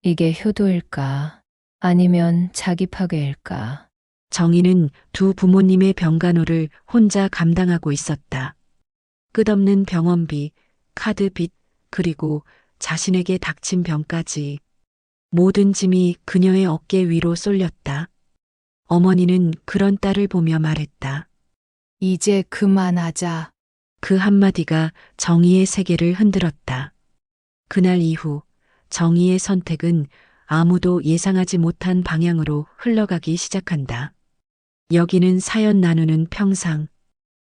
이게 효도일까? 아니면 자기 파괴일까? 정희는 두 부모님의 병간호를 혼자 감당하고 있었다. 끝없는 병원비, 카드빚, 그리고 자신에게 닥친 병까지 모든 짐이 그녀의 어깨 위로 쏠렸다. 어머니는 그런 딸을 보며 말했다. 이제 그만하자. 그 한마디가 정희의 세계를 흔들었다. 그날 이후 정희의 선택은 아무도 예상하지 못한 방향으로 흘러가기 시작한다. 여기는 사연 나누는 평상,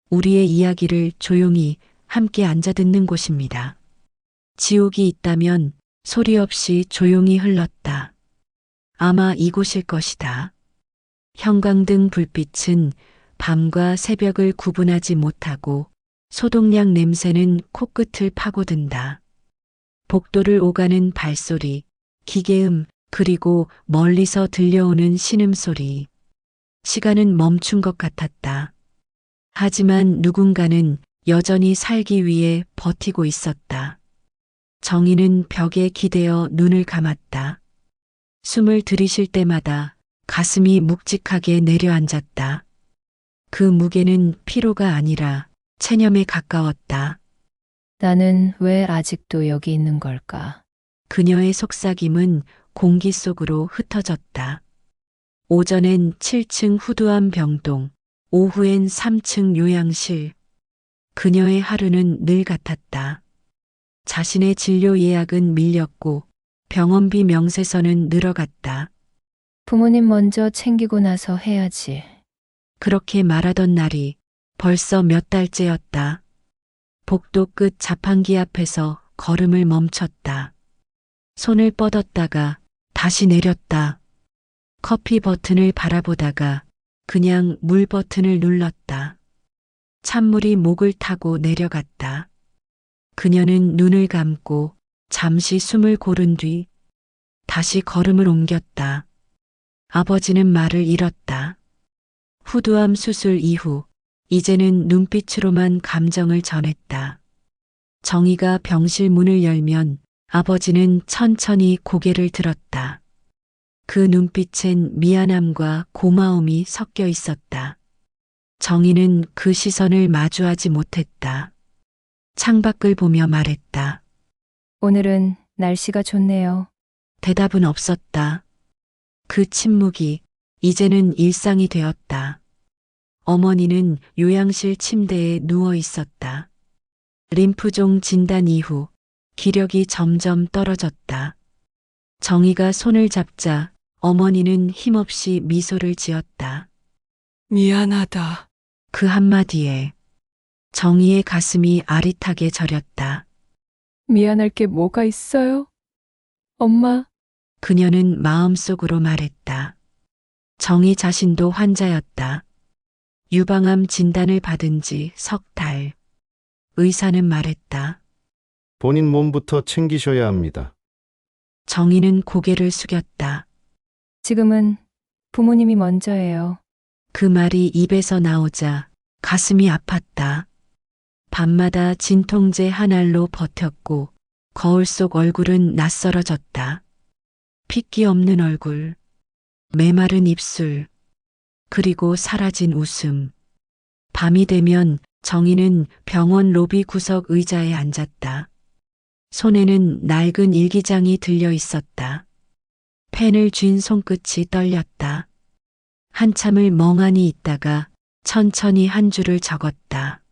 우리의 이야기를 조용히 함께 앉아 듣는 곳입니다. 지옥이 있다면 소리 없이 조용히 흘렀다. 아마 이곳일 것이다. 형광등 불빛은 밤과 새벽을 구분하지 못하고 소독약 냄새는 코끝을 파고든다. 복도를 오가는 발소리, 기계음, 그리고 멀리서 들려오는 신음소리. 시간은 멈춘 것 같았다. 하지만 누군가는 여전히 살기 위해 버티고 있었다. 정희는 벽에 기대어 눈을 감았다. 숨을 들이쉴 때마다 가슴이 묵직하게 내려앉았다. 그 무게는 피로가 아니라 체념에 가까웠다. 나는 왜 아직도 여기 있는 걸까? 그녀의 속삭임은 공기 속으로 흩어졌다. 오전엔 7층 후두암 병동, 오후엔 3층 요양실. 그녀의 하루는 늘 같았다. 자신의 진료 예약은 밀렸고 병원비 명세서는 늘어갔다. 부모님 먼저 챙기고 나서 해야지. 그렇게 말하던 날이 벌써 몇 달째였다. 복도 끝 자판기 앞에서 걸음을 멈췄다. 손을 뻗었다가 다시 내렸다. 커피 버튼을 바라보다가 그냥 물 버튼을 눌렀다. 찬물이 목을 타고 내려갔다. 그녀는 눈을 감고 잠시 숨을 고른 뒤 다시 걸음을 옮겼다. 아버지는 말을 잃었다. 후두암 수술 이후 이제는 눈빛으로만 감정을 전했다. 정희가 병실 문을 열면 아버지는 천천히 고개를 들었다. 그 눈빛엔 미안함과 고마움이 섞여 있었다. 정희는 그 시선을 마주하지 못했다. 창밖을 보며 말했다. 오늘은 날씨가 좋네요. 대답은 없었다. 그 침묵이 이제는 일상이 되었다. 어머니는 요양실 침대에 누워 있었다. 림프종 진단 이후 기력이 점점 떨어졌다. 정희가 손을 잡자 어머니는 힘없이 미소를 지었다. 미안하다. 그 한마디에 정희의 가슴이 아릿하게 저렸다. 미안할 게 뭐가 있어요? 엄마, 그녀는 마음속으로 말했다. 정희 자신도 환자였다. 유방암 진단을 받은 지 석 달. 의사는 말했다. 본인 몸부터 챙기셔야 합니다. 정희는 고개를 숙였다. 지금은 부모님이 먼저예요. 그 말이 입에서 나오자 가슴이 아팠다. 밤마다 진통제 한 알로 버텼고 거울 속 얼굴은 낯설어졌다. 핏기 없는 얼굴, 메마른 입술, 그리고 사라진 웃음. 밤이 되면 정희는 병원 로비 구석 의자에 앉았다. 손에는 낡은 일기장이 들려 있었다. 펜을 쥔 손끝이 떨렸다. 한참을 멍하니 있다가 천천히 한 줄을 적었다.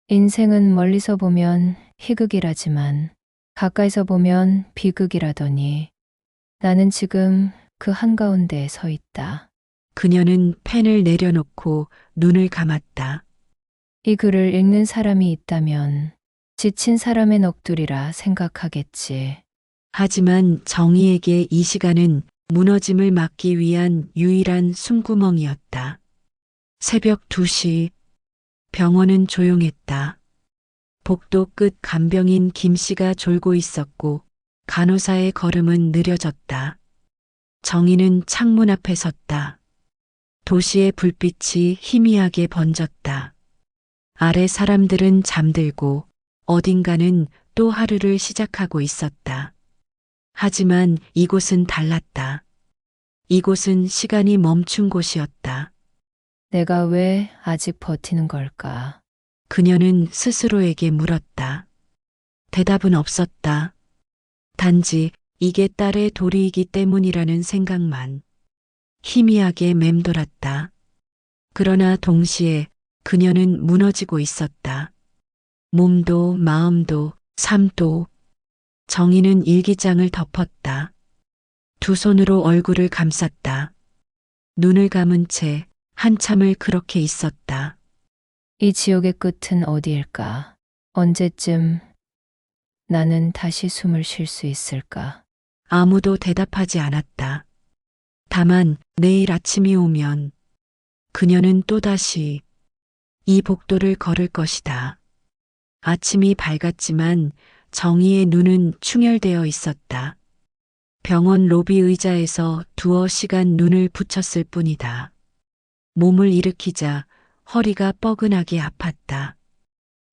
인생은 멀리서 보면 희극이라지만 가까이서 보면 비극이라더니 나는 지금 그 한가운데에 서 있다. 그녀는 펜을 내려놓고 눈을 감았다. 이 글을 읽는 사람이 있다면 지친 사람의 넋두리라 생각하겠지. 하지만 정희에게 이 시간은 무너짐을 막기 위한 유일한 숨구멍이었다. 새벽 2시, 병원은 조용했다. 복도 끝 간병인 김 씨가 졸고 있었고 간호사의 걸음은 느려졌다. 정희는 창문 앞에 섰다. 도시의 불빛이 희미하게 번졌다. 아래 사람들은 잠들고 어딘가는 또 하루를 시작하고 있었다. 하지만 이곳은 달랐다. 이곳은 시간이 멈춘 곳이었다. 내가 왜 아직 버티는 걸까? 그녀는 스스로에게 물었다. 대답은 없었다. 단지 이게 딸의 도리이기 때문이라는 생각만 희미하게 맴돌았다. 그러나 동시에 그녀는 무너지고 있었다. 몸도 마음도 삶도. 정희는 일기장을 덮었다. 두 손으로 얼굴을 감쌌다. 눈을 감은 채 한참을 그렇게 있었다. 이 지옥의 끝은 어디일까? 언제쯤 나는 다시 숨을 쉴 수 있을까? 아무도 대답하지 않았다. 다만 내일 아침이 오면 그녀는 또다시 이 복도를 걸을 것이다. 아침이 밝았지만 정희의 눈은 충혈되어 있었다. 병원 로비 의자에서 두어 시간 눈을 붙였을 뿐이다. 몸을 일으키자 허리가 뻐근하게 아팠다.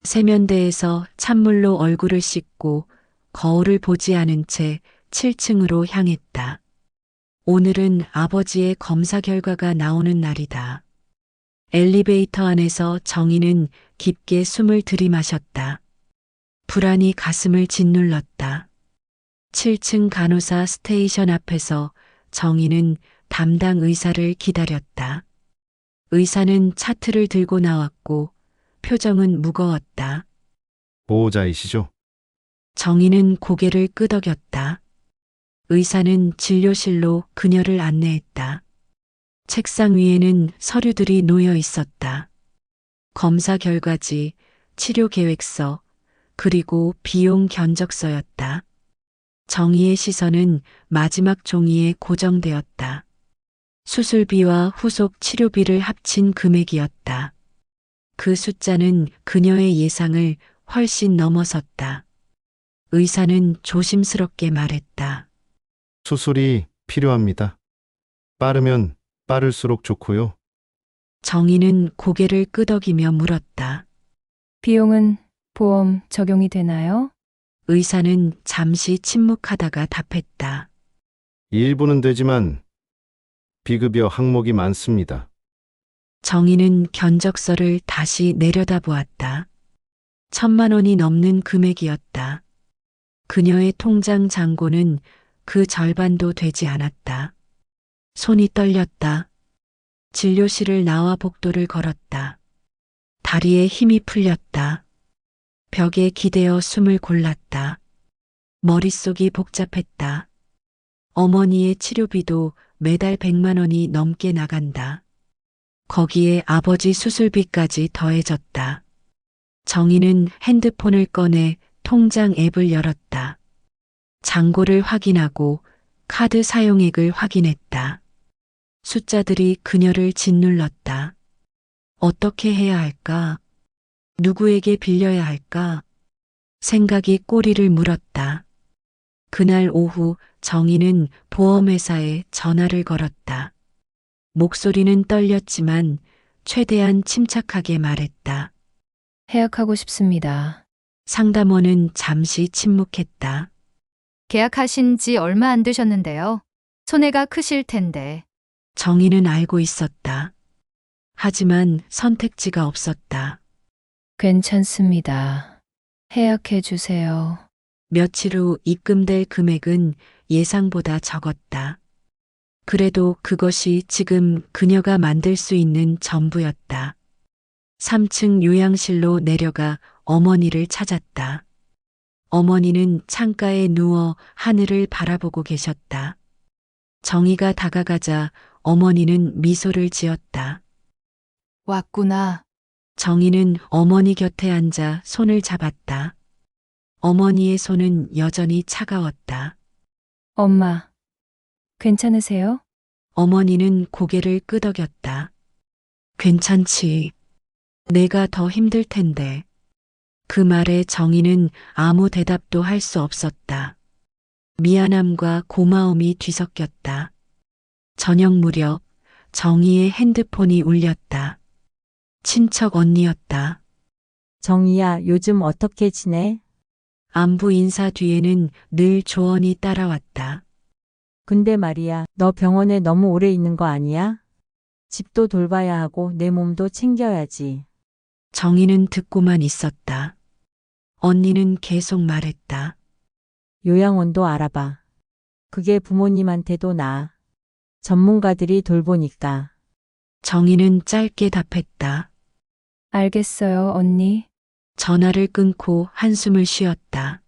세면대에서 찬물로 얼굴을 씻고 거울을 보지 않은 채 7층으로 향했다. 오늘은 아버지의 검사 결과가 나오는 날이다. 엘리베이터 안에서 정희는 깊게 숨을 들이마셨다. 불안이 가슴을 짓눌렀다. 7층 간호사 스테이션 앞에서 정희는 담당 의사를 기다렸다. 의사는 차트를 들고 나왔고 표정은 무거웠다. 보호자이시죠? 정희는 고개를 끄덕였다. 의사는 진료실로 그녀를 안내했다. 책상 위에는 서류들이 놓여 있었다. 검사 결과지, 치료 계획서, 그리고 비용 견적서였다. 정희의 시선은 마지막 종이에 고정되었다. 수술비와 후속 치료비를 합친 금액이었다. 그 숫자는 그녀의 예상을 훨씬 넘어섰다. 의사는 조심스럽게 말했다. 수술이 필요합니다. 빠르면 빠를수록 좋고요. 정희는 고개를 끄덕이며 물었다. 비용은 보험 적용이 되나요? 의사는 잠시 침묵하다가 답했다. 일부는 되지만 비급여 항목이 많습니다. 정희는 견적서를 다시 내려다보았다. 1,000만 원이 넘는 금액이었다. 그녀의 통장 잔고는 그 절반도 되지 않았다. 손이 떨렸다. 진료실을 나와 복도를 걸었다. 다리에 힘이 풀렸다. 벽에 기대어 숨을 골랐다. 머릿속이 복잡했다. 어머니의 치료비도 매달 100만 원이 넘게 나간다. 거기에 아버지 수술비까지 더해졌다. 정희는 핸드폰을 꺼내 통장 앱을 열었다. 잔고를 확인하고 카드 사용액을 확인했다. 숫자들이 그녀를 짓눌렀다. 어떻게 해야 할까? 누구에게 빌려야 할까? 생각이 꼬리를 물었다. 그날 오후 정희는 보험회사에 전화를 걸었다. 목소리는 떨렸지만 최대한 침착하게 말했다. 해약하고 싶습니다. 상담원은 잠시 침묵했다. 계약하신 지 얼마 안 되셨는데요. 손해가 크실 텐데. 정희는 알고 있었다. 하지만 선택지가 없었다. 괜찮습니다. 해약해 주세요. 며칠 후 입금될 금액은 예상보다 적었다. 그래도 그것이 지금 그녀가 만들 수 있는 전부였다. 3층 요양실로 내려가 어머니를 찾았다. 어머니는 창가에 누워 하늘을 바라보고 계셨다. 정희가 다가가자 어머니는 미소를 지었다. 왔구나. 정희는 어머니 곁에 앉아 손을 잡았다. 어머니의 손은 여전히 차가웠다. 엄마, 괜찮으세요? 어머니는 고개를 끄덕였다. 괜찮지. 내가 더 힘들 텐데. 그 말에 정희는 아무 대답도 할 수 없었다. 미안함과 고마움이 뒤섞였다. 저녁 무렵 정희의 핸드폰이 울렸다. 친척 언니였다. 정희야, 요즘 어떻게 지내? 안부 인사 뒤에는 늘 조언이 따라왔다. 근데 말이야, 너 병원에 너무 오래 있는 거 아니야? 집도 돌봐야 하고 내 몸도 챙겨야지. 정희는 듣고만 있었다. 언니는 계속 말했다. 요양원도 알아봐. 그게 부모님한테도 나아. 전문가들이 돌보니까. 정희는 짧게 답했다. 알겠어요, 언니. 전화를 끊고 한숨을 쉬었다.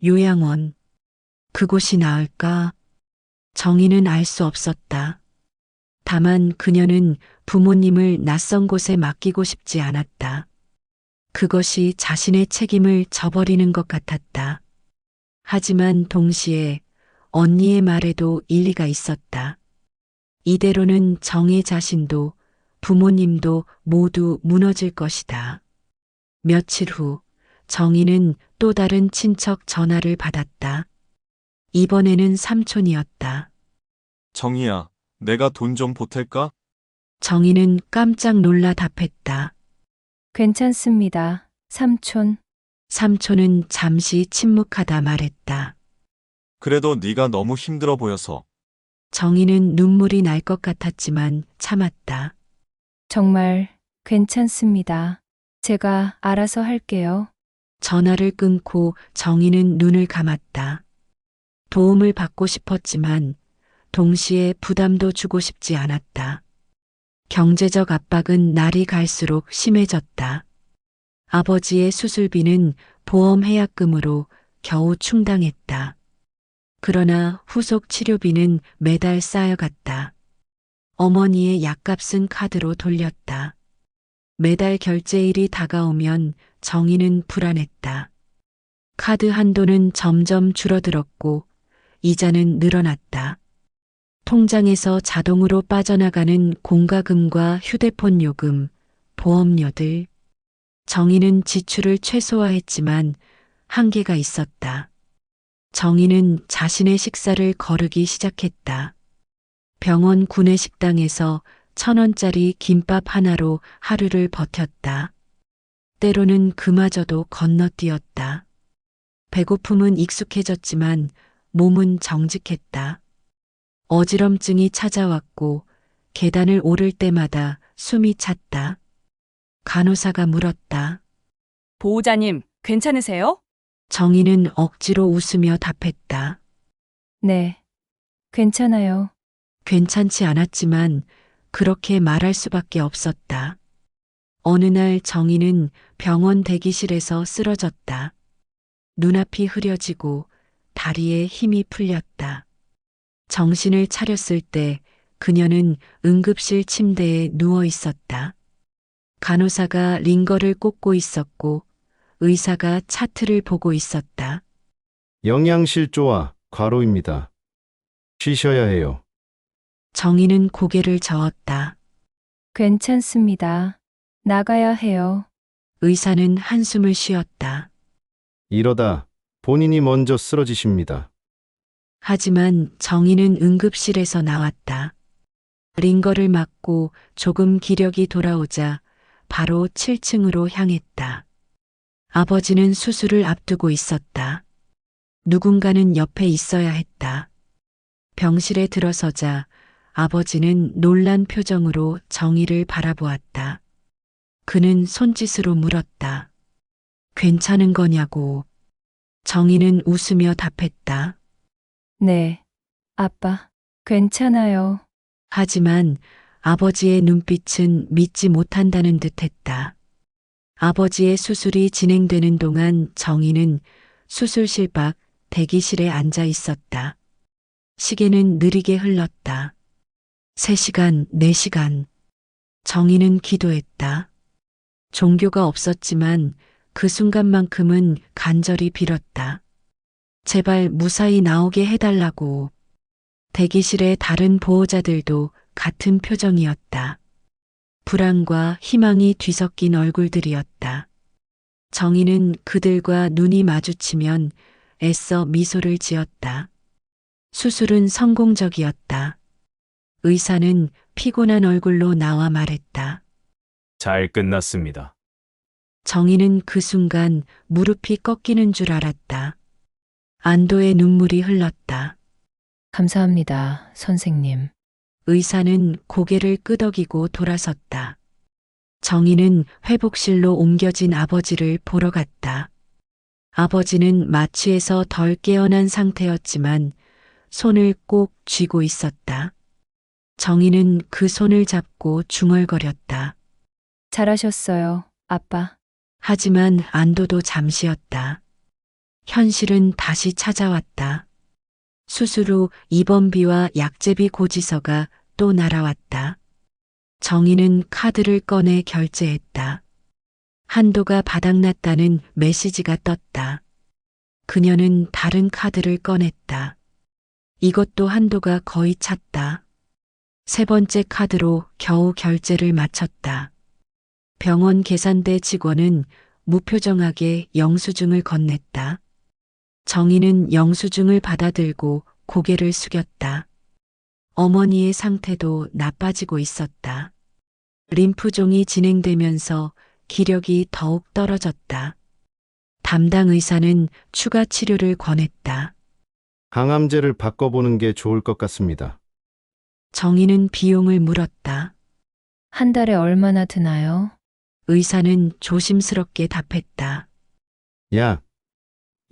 요양원. 그곳이 나을까? 정희는 알 수 없었다. 다만 그녀는 부모님을 낯선 곳에 맡기고 싶지 않았다. 그것이 자신의 책임을 져버리는 것 같았다. 하지만 동시에 언니의 말에도 일리가 있었다. 이대로는 정희 자신도 부모님도 모두 무너질 것이다. 며칠 후 정희는 또 다른 친척 전화를 받았다. 이번에는 삼촌이었다. 정희야, 내가 돈 좀 보탤까? 정희는 깜짝 놀라 답했다. 괜찮습니다, 삼촌. 삼촌은 잠시 침묵하다 말했다. 그래도 네가 너무 힘들어 보여서. 정희는 눈물이 날 것 같았지만 참았다. 정말 괜찮습니다. 제가 알아서 할게요. 전화를 끊고 정희는 눈을 감았다. 도움을 받고 싶었지만 동시에 부담도 주고 싶지 않았다. 경제적 압박은 날이 갈수록 심해졌다. 아버지의 수술비는 보험 해약금으로 겨우 충당했다. 그러나 후속 치료비는 매달 쌓여갔다. 어머니의 약값은 카드로 돌렸다. 매달 결제일이 다가오면 정희는 불안했다. 카드 한도는 점점 줄어들었고 이자는 늘어났다. 통장에서 자동으로 빠져나가는 공과금과 휴대폰 요금, 보험료들. 정희는 지출을 최소화했지만 한계가 있었다. 정희는 자신의 식사를 거르기 시작했다. 병원 구내식당에서 1,000원짜리 김밥 하나로 하루를 버텼다. 때로는 그마저도 건너뛰었다. 배고픔은 익숙해졌지만 몸은 정직했다. 어지럼증이 찾아왔고 계단을 오를 때마다 숨이 찼다. 간호사가 물었다. 보호자님, 괜찮으세요? 정희는 억지로 웃으며 답했다. 네, 괜찮아요. 괜찮지 않았지만 그렇게 말할 수밖에 없었다. 어느 날 정희는 병원 대기실에서 쓰러졌다. 눈앞이 흐려지고 다리에 힘이 풀렸다. 정신을 차렸을 때 그녀는 응급실 침대에 누워 있었다. 간호사가 링거를 꽂고 있었고 의사가 차트를 보고 있었다. 영양실조와 과로입니다. 쉬셔야 해요. 정희는 고개를 저었다. 괜찮습니다. 나가야 해요. 의사는 한숨을 쉬었다. 이러다 본인이 먼저 쓰러지십니다. 하지만 정희는 응급실에서 나왔다. 링거를 맞고 조금 기력이 돌아오자 바로 7층으로 향했다. 아버지는 수술을 앞두고 있었다. 누군가는 옆에 있어야 했다. 병실에 들어서자 아버지는 놀란 표정으로 정희를 바라보았다. 그는 손짓으로 물었다. 괜찮은 거냐고. 정희는 웃으며 답했다. 네, 아빠. 괜찮아요. 하지만 아버지의 눈빛은 믿지 못한다는 듯했다. 아버지의 수술이 진행되는 동안 정희는 수술실 밖 대기실에 앉아 있었다. 시계는 느리게 흘렀다. 3시간, 4시간. 정희는 기도했다. 종교가 없었지만 그 순간만큼은 간절히 빌었다. 제발 무사히 나오게 해달라고. 대기실의 다른 보호자들도 같은 표정이었다. 불안과 희망이 뒤섞인 얼굴들이었다. 정희는 그들과 눈이 마주치면 애써 미소를 지었다. 수술은 성공적이었다. 의사는 피곤한 얼굴로 나와 말했다. 잘 끝났습니다. 정희는 그 순간 무릎이 꺾이는 줄 알았다. 안도의 눈물이 흘렀다. 감사합니다, 선생님. 의사는 고개를 끄덕이고 돌아섰다. 정희는 회복실로 옮겨진 아버지를 보러 갔다. 아버지는 마취에서 덜 깨어난 상태였지만 손을 꼭 쥐고 있었다. 정희는 그 손을 잡고 중얼거렸다. 잘하셨어요, 아빠. 하지만 안도도 잠시였다. 현실은 다시 찾아왔다. 수술 후 입원비와 약제비 고지서가 또 날아왔다. 정희는 카드를 꺼내 결제했다. 한도가 바닥났다는 메시지가 떴다. 그녀는 다른 카드를 꺼냈다. 이것도 한도가 거의 찼다. 세 번째 카드로 겨우 결제를 마쳤다. 병원 계산대 직원은 무표정하게 영수증을 건넸다. 정희는 영수증을 받아들고 고개를 숙였다. 어머니의 상태도 나빠지고 있었다. 림프종이 진행되면서 기력이 더욱 떨어졌다. 담당 의사는 추가 치료를 권했다. 항암제를 바꿔보는 게 좋을 것 같습니다. 정희는 비용을 물었다. 한 달에 얼마나 드나요? 의사는 조심스럽게 답했다. 약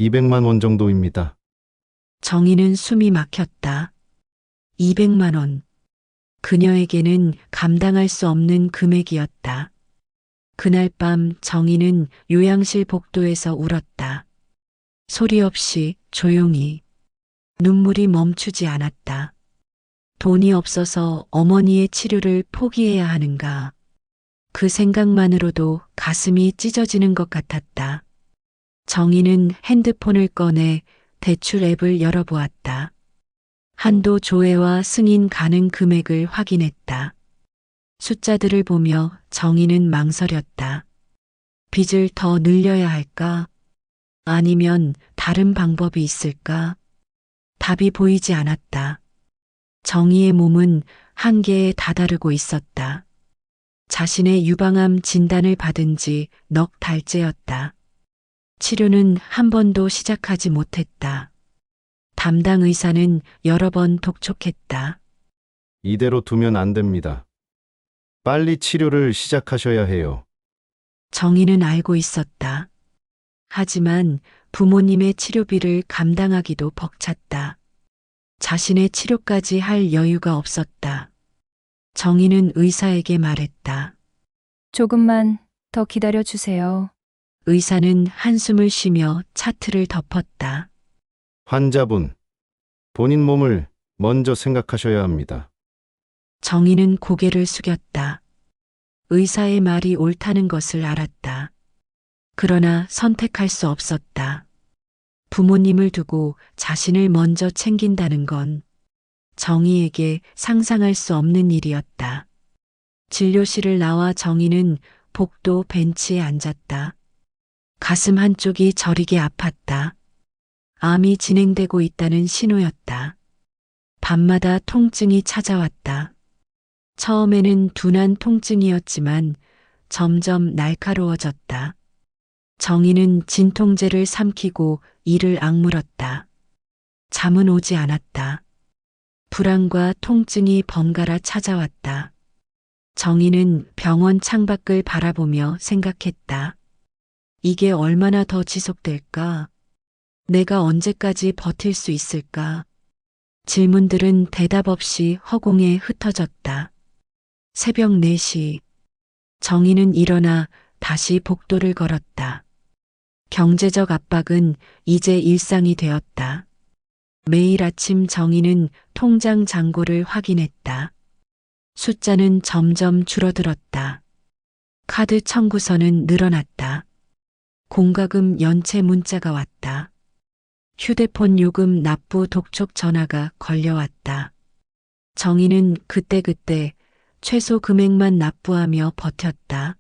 200만 원 정도입니다. 정희는 숨이 막혔다. 200만 원. 그녀에게는 감당할 수 없는 금액이었다. 그날 밤 정희는 요양실 복도에서 울었다. 소리 없이 조용히. 눈물이 멈추지 않았다. 돈이 없어서 어머니의 치료를 포기해야 하는가. 그 생각만으로도 가슴이 찢어지는 것 같았다. 정희는 핸드폰을 꺼내 대출 앱을 열어보았다. 한도 조회와 승인 가능 금액을 확인했다. 숫자들을 보며 정희는 망설였다. 빚을 더 늘려야 할까? 아니면 다른 방법이 있을까? 답이 보이지 않았다. 정희의 몸은 한계에 다다르고 있었다. 자신의 유방암 진단을 받은 지 넉 달째였다. 치료는 한 번도 시작하지 못했다. 담당 의사는 여러 번 독촉했다. 이대로 두면 안 됩니다. 빨리 치료를 시작하셔야 해요. 정희는 알고 있었다. 하지만 부모님의 치료비를 감당하기도 벅찼다. 자신의 치료까지 할 여유가 없었다. 정희는 의사에게 말했다. 조금만 더 기다려 주세요. 의사는 한숨을 쉬며 차트를 덮었다. 환자분, 본인 몸을 먼저 생각하셔야 합니다. 정희는 고개를 숙였다. 의사의 말이 옳다는 것을 알았다. 그러나 선택할 수 없었다. 부모님을 두고 자신을 먼저 챙긴다는 건 정희에게 상상할 수 없는 일이었다. 진료실을 나와 정희는 복도 벤치에 앉았다. 가슴 한쪽이 저리게 아팠다. 암이 진행되고 있다는 신호였다. 밤마다 통증이 찾아왔다. 처음에는 둔한 통증이었지만 점점 날카로워졌다. 정희는 진통제를 삼키고 이를 악물었다. 잠은 오지 않았다. 불안과 통증이 번갈아 찾아왔다. 정희는 병원 창밖을 바라보며 생각했다. 이게 얼마나 더 지속될까? 내가 언제까지 버틸 수 있을까? 질문들은 대답 없이 허공에 흩어졌다. 새벽 4시. 정희는 일어나 다시 복도를 걸었다. 경제적 압박은 이제 일상이 되었다. 매일 아침 정희는 통장 잔고를 확인했다. 숫자는 점점 줄어들었다. 카드 청구서는 늘어났다. 공과금 연체 문자가 왔다. 휴대폰 요금 납부 독촉 전화가 걸려왔다. 정희는 그때그때 최소 금액만 납부하며 버텼다.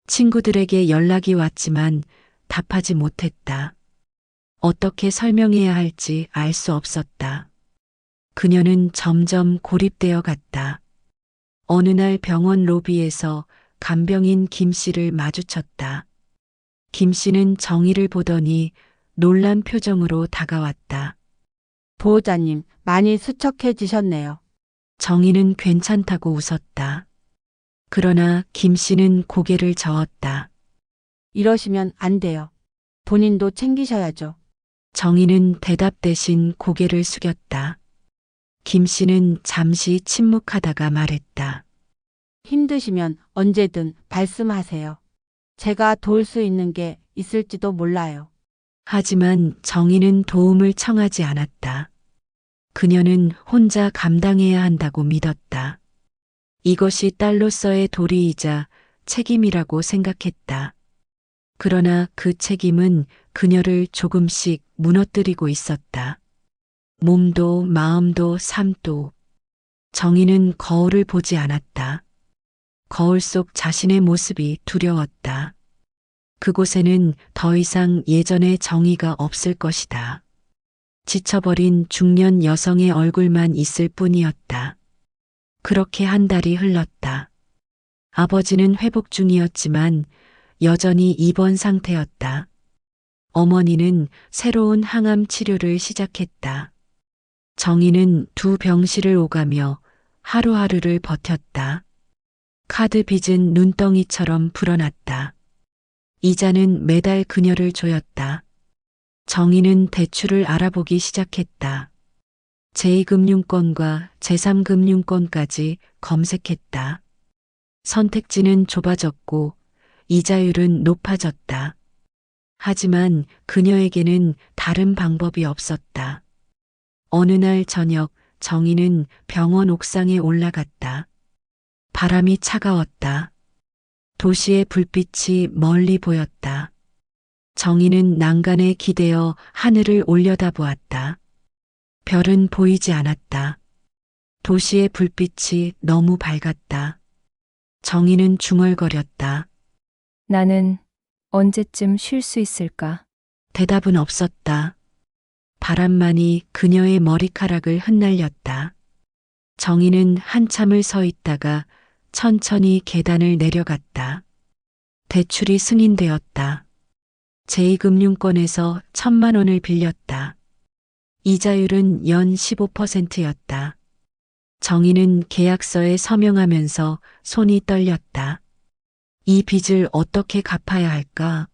친구들에게 연락이 왔지만 답하지 못했다. 어떻게 설명해야 할지 알 수 없었다. 그녀는 점점 고립되어 갔다. 어느 날 병원 로비에서 간병인 김 씨를 마주쳤다. 김 씨는 정희를 보더니 놀란 표정으로 다가왔다. 보호자님, 많이 수척해지셨네요. 정희는 괜찮다고 웃었다. 그러나 김 씨는 고개를 저었다. 이러시면 안 돼요. 본인도 챙기셔야죠. 정희는 대답 대신 고개를 숙였다. 김 씨는 잠시 침묵하다가 말했다. 힘드시면 언제든 말씀하세요. 제가 도울 수 있는 게 있을지도 몰라요. 하지만 정희는 도움을 청하지 않았다. 그녀는 혼자 감당해야 한다고 믿었다. 이것이 딸로서의 도리이자 책임이라고 생각했다. 그러나 그 책임은 그녀를 조금씩 무너뜨리고 있었다. 몸도 마음도 삶도. 정희는 거울을 보지 않았다. 거울 속 자신의 모습이 두려웠다. 그곳에는 더 이상 예전의 정의가 없을 것이다. 지쳐버린 중년 여성의 얼굴만 있을 뿐이었다. 그렇게 한 달이 흘렀다. 아버지는 회복 중이었지만 여전히 입원 상태였다. 어머니는 새로운 항암 치료를 시작했다. 정희는 두 병실을 오가며 하루하루를 버텼다. 카드 빚은 눈덩이처럼 불어났다. 이자는 매달 그녀를 조였다. 정희는 대출을 알아보기 시작했다. 제2금융권과 제3금융권까지 검색했다. 선택지는 좁아졌고 이자율은 높아졌다. 하지만 그녀에게는 다른 방법이 없었다. 어느 날 저녁 정희는 병원 옥상에 올라갔다. 바람이 차가웠다. 도시의 불빛이 멀리 보였다. 정희는 난간에 기대어 하늘을 올려다보았다. 별은 보이지 않았다. 도시의 불빛이 너무 밝았다. 정희는 중얼거렸다. 나는 언제쯤 쉴 수 있을까? 대답은 없었다. 바람만이 그녀의 머리카락을 흩날렸다. 정희는 한참을 서 있다가 천천히 계단을 내려갔다. 대출이 승인되었다. 제2금융권에서 1,000만 원을 빌렸다. 이자율은 연 15%였다. 정희는 계약서에 서명하면서 손이 떨렸다. 이 빚을 어떻게 갚아야 할까?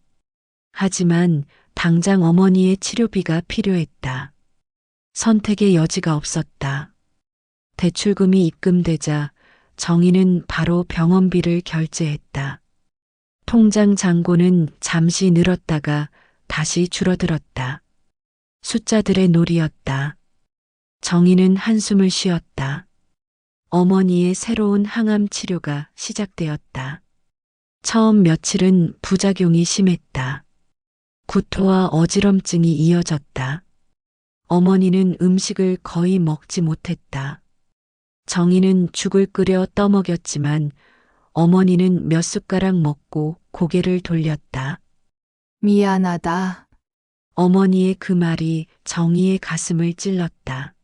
하지만 당장 어머니의 치료비가 필요했다. 선택의 여지가 없었다. 대출금이 입금되자 정희는 바로 병원비를 결제했다. 통장 잔고는 잠시 늘었다가 다시 줄어들었다. 숫자들의 놀이였다. 정희는 한숨을 쉬었다. 어머니의 새로운 항암 치료가 시작되었다. 처음 며칠은 부작용이 심했다. 구토와 어지럼증이 이어졌다. 어머니는 음식을 거의 먹지 못했다. 정희는 죽을 끓여 떠먹였지만 어머니는 몇 숟가락 먹고 고개를 돌렸다. 미안하다. 어머니의 그 말이 정희의 가슴을 찔렀다.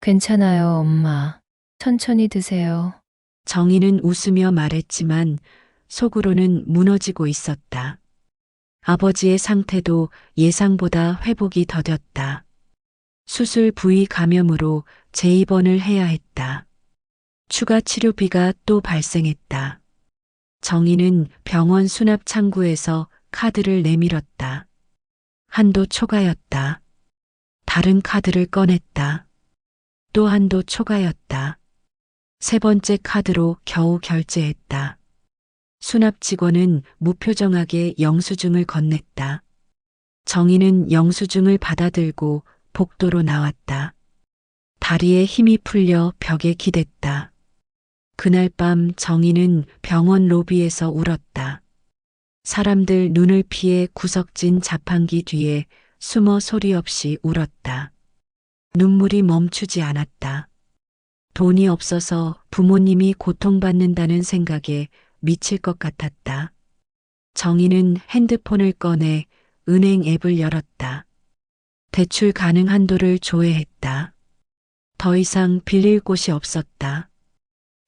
괜찮아요, 엄마. 천천히 드세요. 정희는 웃으며 말했지만 속으로는 무너지고 있었다. 아버지의 상태도 예상보다 회복이 더뎠다. 수술 부위 감염으로 재입원을 해야 했다. 추가 치료비가 또 발생했다. 정희는 병원 수납 창구에서 카드를 내밀었다. 한도 초과였다. 다른 카드를 꺼냈다. 또 한도 초과였다. 세 번째 카드로 겨우 결제했다. 수납 직원은 무표정하게 영수증을 건넸다. 정희는 영수증을 받아들고 복도로 나왔다. 다리에 힘이 풀려 벽에 기댔다. 그날 밤 정희는 병원 로비에서 울었다. 사람들 눈을 피해 구석진 자판기 뒤에 숨어 소리 없이 울었다. 눈물이 멈추지 않았다. 돈이 없어서 부모님이 고통받는다는 생각에 미칠 것 같았다. 정희는 핸드폰을 꺼내 은행 앱을 열었다. 대출 가능 한도를 조회했다. 더 이상 빌릴 곳이 없었다.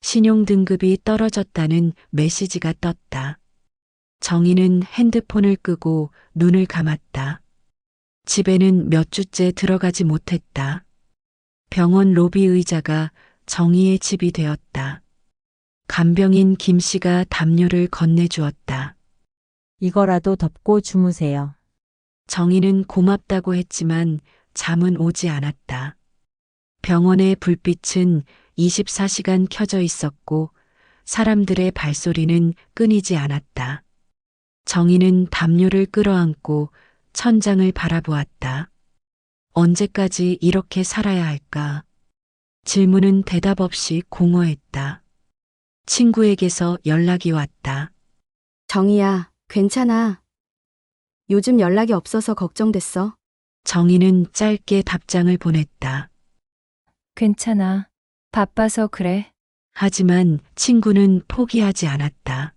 신용 등급이 떨어졌다는 메시지가 떴다. 정희는 핸드폰을 끄고 눈을 감았다. 집에는 몇 주째 들어가지 못했다. 병원 로비 의자가 정희의 집이 되었다. 간병인 김 씨가 담요를 건네주었다. 이거라도 덮고 주무세요. 정희는 고맙다고 했지만 잠은 오지 않았다. 병원의 불빛은 24시간 켜져 있었고 사람들의 발소리는 끊이지 않았다. 정희는 담요를 끌어안고 천장을 바라보았다. 언제까지 이렇게 살아야 할까? 질문은 대답 없이 공허했다. 친구에게서 연락이 왔다. 정희야, 괜찮아. 요즘 연락이 없어서 걱정됐어. 정희는 짧게 답장을 보냈다. 괜찮아. 바빠서 그래. 하지만 친구는 포기하지 않았다.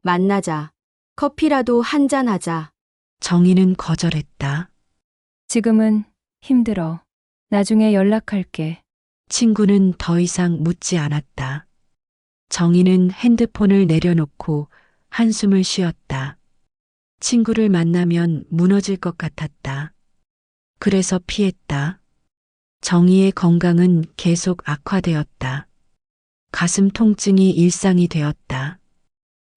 만나자. 커피라도 한잔 하자. 정희는 거절했다. 지금은 힘들어. 나중에 연락할게. 친구는 더 이상 묻지 않았다. 정희는 핸드폰을 내려놓고 한숨을 쉬었다. 친구를 만나면 무너질 것 같았다. 그래서 피했다. 정희의 건강은 계속 악화되었다. 가슴 통증이 일상이 되었다.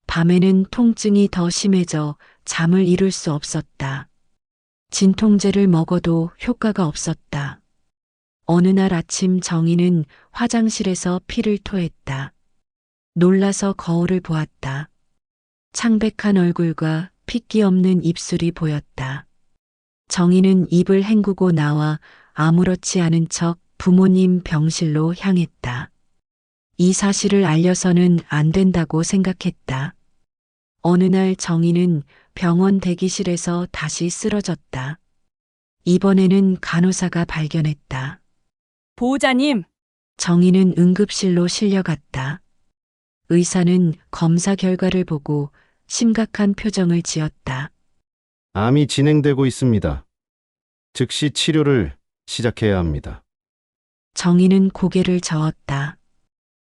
밤에는 통증이 더 심해져 잠을 이룰 수 없었다. 진통제를 먹어도 효과가 없었다. 어느 날 아침 정희는 화장실에서 피를 토했다. 놀라서 거울을 보았다. 창백한 얼굴과 핏기 없는 입술이 보였다. 정희는 입을 헹구고 나와 아무렇지 않은 척 부모님 병실로 향했다. 이 사실을 알려서는 안 된다고 생각했다. 어느 날 정희는 병원 대기실에서 다시 쓰러졌다. 이번에는 간호사가 발견했다. 보호자님, 정희는 응급실로 실려갔다. 의사는 검사 결과를 보고 심각한 표정을 지었다. 암이 진행되고 있습니다. 즉시 치료를 시작해야 합니다. 정희는 고개를 저었다.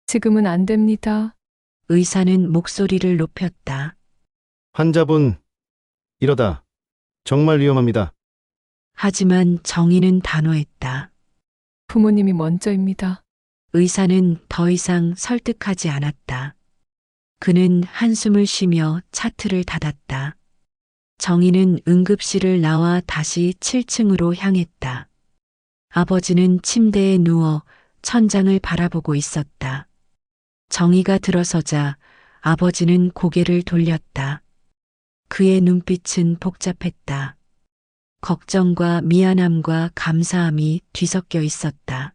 지금은 안 됩니다. 의사는 목소리를 높였다. 환자분, 이러다 정말 위험합니다. 하지만 정희는 단호했다. 부모님이 먼저입니다. 의사는 더 이상 설득하지 않았다. 그는 한숨을 쉬며 차트를 닫았다. 정희는 응급실을 나와 다시 7층으로 향했다. 아버지는 침대에 누워 천장을 바라보고 있었다. 정희가 들어서자 아버지는 고개를 돌렸다. 그의 눈빛은 복잡했다. 걱정과 미안함과 감사함이 뒤섞여 있었다.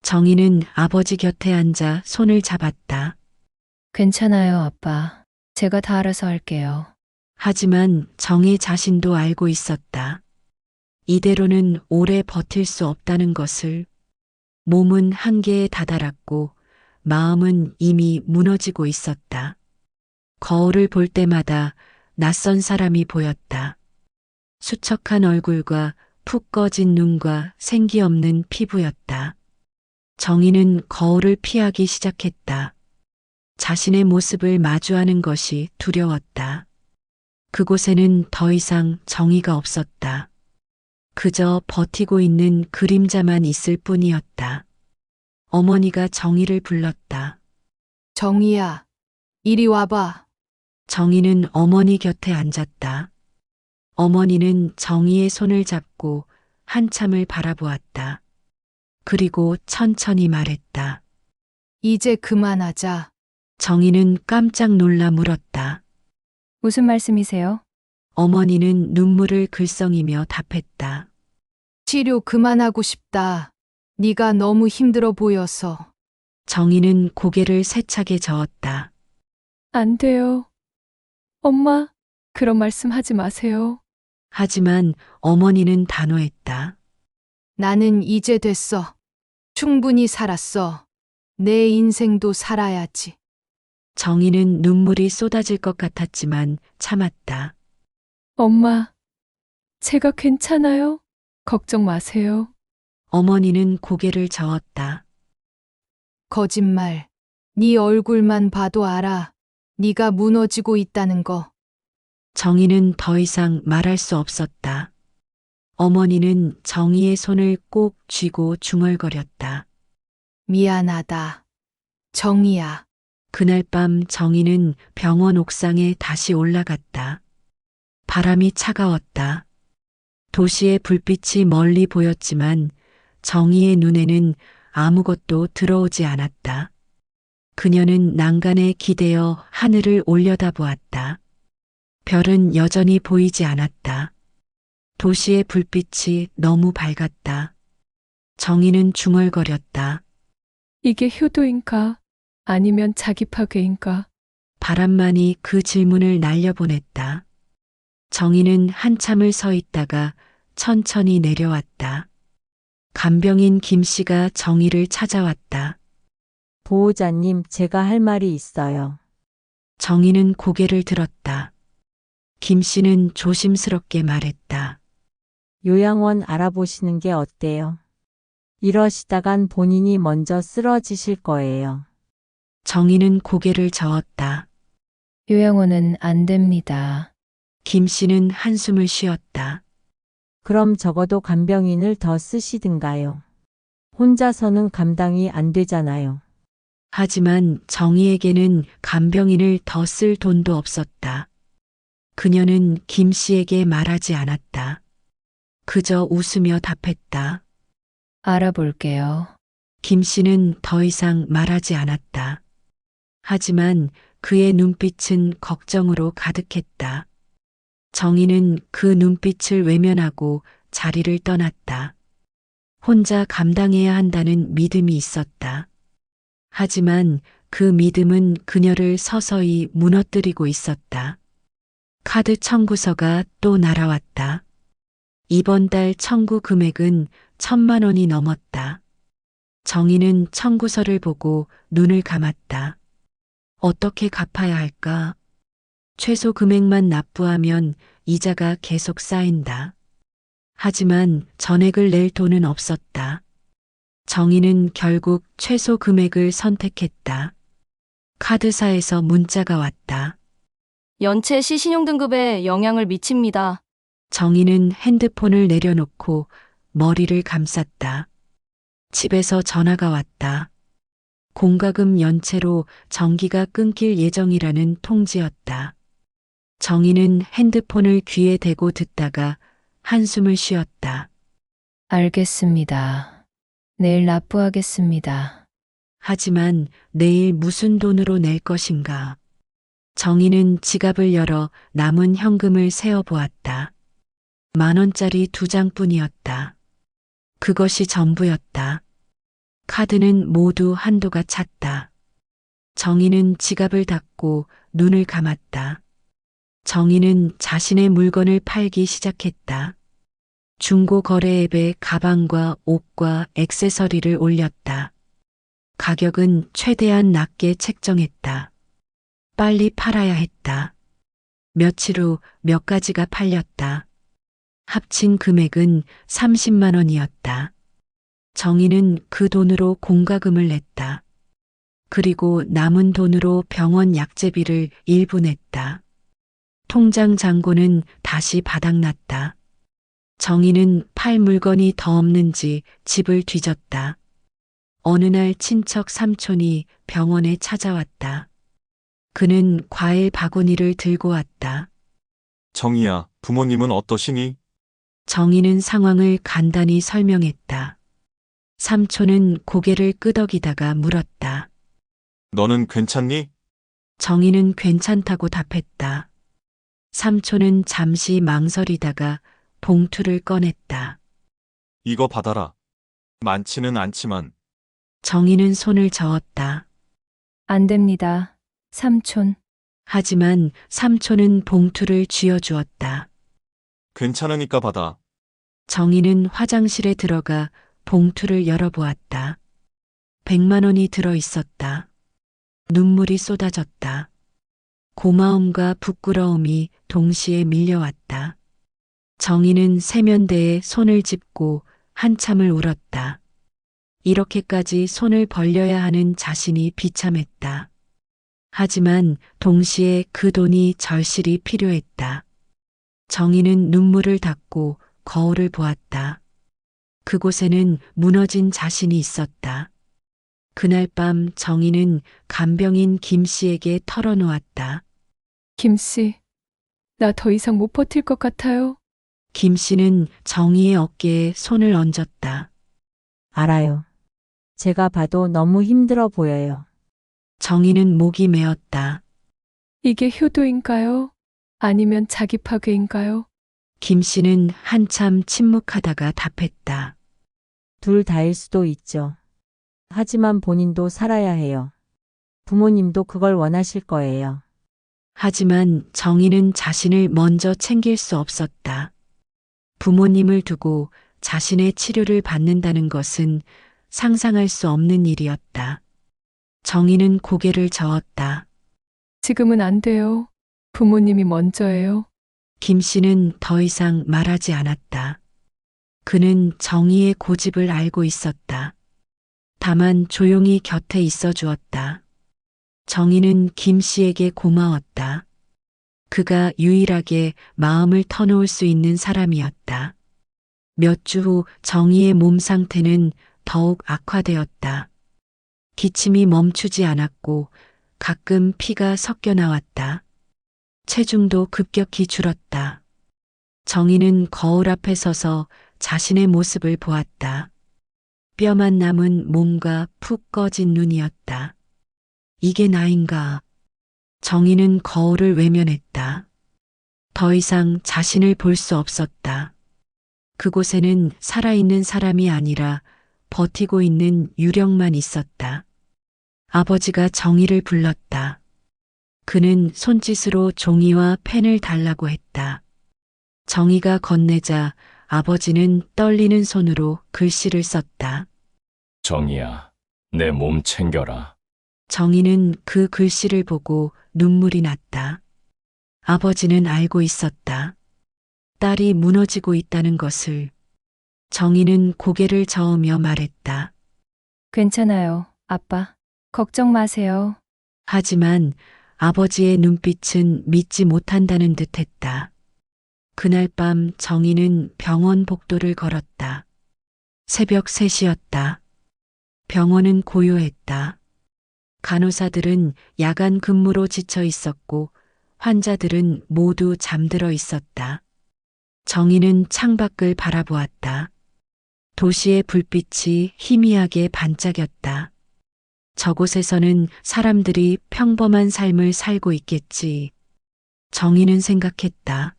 정희는 아버지 곁에 앉아 손을 잡았다. 괜찮아요, 아빠. 제가 다 알아서 할게요. 하지만 정희 자신도 알고 있었다. 이대로는 오래 버틸 수 없다는 것을. 몸은 한계에 다다랐고 마음은 이미 무너지고 있었다. 거울을 볼 때마다 낯선 사람이 보였다. 수척한 얼굴과 푹 꺼진 눈과 생기 없는 피부였다. 정희는 거울을 피하기 시작했다. 자신의 모습을 마주하는 것이 두려웠다. 그곳에는 더 이상 정의가 없었다. 그저 버티고 있는 그림자만 있을 뿐이었다. 어머니가 정희를 불렀다. 정희야, 이리 와봐. 정희는 어머니 곁에 앉았다. 어머니는 정희의 손을 잡고 한참을 바라보았다. 그리고 천천히 말했다. 이제 그만하자. 정희는 깜짝 놀라 물었다. 무슨 말씀이세요? 어머니는 눈물을 글썽이며 답했다. 치료 그만하고 싶다. 네가 너무 힘들어 보여서. 정희는 고개를 세차게 저었다. 안 돼요. 엄마, 그런 말씀 하지 마세요. 하지만 어머니는 단호했다. 나는 이제 됐어. 충분히 살았어. 내 인생도 살아야지. 정희는 눈물이 쏟아질 것 같았지만 참았다. 엄마, 제가 괜찮아요. 걱정 마세요. 어머니는 고개를 저었다. 거짓말. 네 얼굴만 봐도 알아. 네가 무너지고 있다는 거. 정희는 더 이상 말할 수 없었다. 어머니는 정희의 손을 꼭 쥐고 중얼거렸다. 미안하다. 정희야. 그날 밤 정희는 병원 옥상에 다시 올라갔다. 바람이 차가웠다. 도시의 불빛이 멀리 보였지만 정희의 눈에는 아무것도 들어오지 않았다. 그녀는 난간에 기대어 하늘을 올려다보았다. 별은 여전히 보이지 않았다. 도시의 불빛이 너무 밝았다. 정희는 중얼거렸다. 이게 효도인가? 아니면 자기 파괴인가? 바람만이 그 질문을 날려보냈다. 정희는 한참을 서 있다가 천천히 내려왔다. 간병인 김 씨가 정희를 찾아왔다. 보호자님, 제가 할 말이 있어요. 정희는 고개를 들었다. 김 씨는 조심스럽게 말했다. 요양원 알아보시는 게 어때요? 이러시다간 본인이 먼저 쓰러지실 거예요. 정희는 고개를 저었다. 요양원은 안 됩니다. 김 씨는 한숨을 쉬었다. 그럼 적어도 간병인을 더 쓰시든가요. 혼자서는 감당이 안 되잖아요. 하지만 정희에게는 간병인을 더 쓸 돈도 없었다. 그녀는 김 씨에게 말하지 않았다. 그저 웃으며 답했다. 알아볼게요. 김 씨는 더 이상 말하지 않았다. 하지만 그의 눈빛은 걱정으로 가득했다. 정희는 그 눈빛을 외면하고 자리를 떠났다. 혼자 감당해야 한다는 믿음이 있었다. 하지만 그 믿음은 그녀를 서서히 무너뜨리고 있었다. 카드 청구서가 또 날아왔다. 이번 달 청구 금액은 1,000만 원이 넘었다. 정희는 청구서를 보고 눈을 감았다. 어떻게 갚아야 할까? 최소 금액만 납부하면 이자가 계속 쌓인다. 하지만 전액을 낼 돈은 없었다. 정희는 결국 최소 금액을 선택했다. 카드사에서 문자가 왔다. 연체 시 신용등급에 영향을 미칩니다. 정희는 핸드폰을 내려놓고 머리를 감쌌다. 집에서 전화가 왔다. 공과금 연체로 전기가 끊길 예정이라는 통지였다. 정희는 핸드폰을 귀에 대고 듣다가 한숨을 쉬었다. 알겠습니다. 내일 납부하겠습니다. 하지만 내일 무슨 돈으로 낼 것인가? 정희는 지갑을 열어 남은 현금을 세어보았다. 10,000원짜리 2장뿐이었다. 그것이 전부였다. 카드는 모두 한도가 찼다. 정희는 지갑을 닫고 눈을 감았다. 정희는 자신의 물건을 팔기 시작했다. 중고 거래 앱에 가방과 옷과 액세서리를 올렸다. 가격은 최대한 낮게 책정했다. 빨리 팔아야 했다. 며칠 후 몇 가지가 팔렸다. 합친 금액은 30만 원이었다. 정희는 그 돈으로 공과금을 냈다. 그리고 남은 돈으로 병원 약제비를 일부 냈다. 통장 잔고는 다시 바닥났다. 정희는 팔 물건이 더 없는지 집을 뒤졌다. 어느 날 친척 삼촌이 병원에 찾아왔다. 그는 과일 바구니를 들고 왔다. 정희야, 부모님은 어떠시니? 정희는 상황을 간단히 설명했다. 삼촌은 고개를 끄덕이다가 물었다. 너는 괜찮니? 정희는 괜찮다고 답했다. 삼촌은 잠시 망설이다가 봉투를 꺼냈다. 이거 받아라. 많지는 않지만. 정희는 손을 저었다. 안 됩니다. 삼촌. 하지만 삼촌은 봉투를 쥐어주었다. 괜찮으니까 받아. 정희는 화장실에 들어가 봉투를 열어보았다. 100만 원이 들어 있었다. 눈물이 쏟아졌다. 고마움과 부끄러움이 동시에 밀려왔다. 정희는 세면대에 손을 짚고 한참을 울었다. 이렇게까지 손을 벌려야 하는 자신이 비참했다. 하지만 동시에 그 돈이 절실히 필요했다. 정희는 눈물을 닦고 거울을 보았다. 그곳에는 무너진 자신이 있었다. 그날 밤 정희는 간병인 김 씨에게 털어놓았다. 김 씨, 나 더 이상 못 버틸 것 같아요. 김 씨는 정희의 어깨에 손을 얹었다. 알아요. 제가 봐도 너무 힘들어 보여요. 정희는 목이 메었다. 이게 효도인가요? 아니면 자기 파괴인가요? 김 씨는 한참 침묵하다가 답했다. 둘 다일 수도 있죠. 하지만 본인도 살아야 해요. 부모님도 그걸 원하실 거예요. 하지만 정희는 자신을 먼저 챙길 수 없었다. 부모님을 두고 자신의 치료를 받는다는 것은 상상할 수 없는 일이었다. 정희는 고개를 저었다. 지금은 안 돼요. 부모님이 먼저예요. 김 씨는 더 이상 말하지 않았다. 그는 정희의 고집을 알고 있었다. 다만 조용히 곁에 있어 주었다. 정희는 김 씨에게 고마웠다. 그가 유일하게 마음을 터놓을 수 있는 사람이었다. 몇 주 후 정희의 몸 상태는 더욱 악화되었다. 기침이 멈추지 않았고 가끔 피가 섞여 나왔다. 체중도 급격히 줄었다. 정희는 거울 앞에 서서 자신의 모습을 보았다. 뼈만 남은 몸과 푹 꺼진 눈이었다. 이게 나인가? 정희는 거울을 외면했다. 더 이상 자신을 볼 수 없었다. 그곳에는 살아있는 사람이 아니라 버티고 있는 유령만 있었다. 아버지가 정희를 불렀다. 그는 손짓으로 종이와 펜을 달라고 했다. 정희가 건네자 아버지는 떨리는 손으로 글씨를 썼다. 정희야, 내 몸 챙겨라. 정희는 그 글씨를 보고 눈물이 났다. 아버지는 알고 있었다. 딸이 무너지고 있다는 것을. 정희는 고개를 저으며 말했다. 괜찮아요, 아빠. 걱정 마세요. 하지만 아버지의 눈빛은 믿지 못한다는 듯 했다. 그날 밤 정희는 병원 복도를 걸었다. 새벽 3시였다. 병원은 고요했다. 간호사들은 야간 근무로 지쳐 있었고 환자들은 모두 잠들어 있었다. 정희는 창밖을 바라보았다. 도시의 불빛이 희미하게 반짝였다. 저곳에서는 사람들이 평범한 삶을 살고 있겠지. 정희는 생각했다.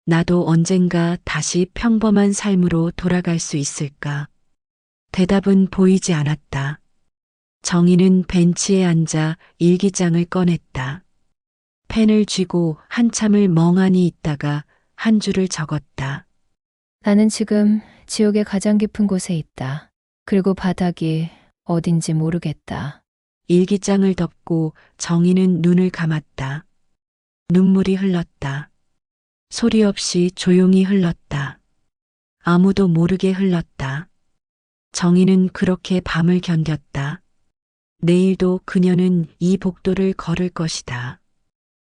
나도 언젠가 다시 평범한 삶으로 돌아갈 수 있을까? 대답은 보이지 않았다. 정희는 벤치에 앉아 일기장을 꺼냈다. 펜을 쥐고 한참을 멍하니 있다가 한 줄을 적었다. 나는 지금 지옥의 가장 깊은 곳에 있다. 그리고 바닥이 어딘지 모르겠다. 일기장을 덮고 정희는 눈을 감았다. 눈물이 흘렀다. 소리 없이 조용히 흘렀다. 아무도 모르게 흘렀다. 정희는 그렇게 밤을 견뎠다. 내일도 그녀는 이 복도를 걸을 것이다.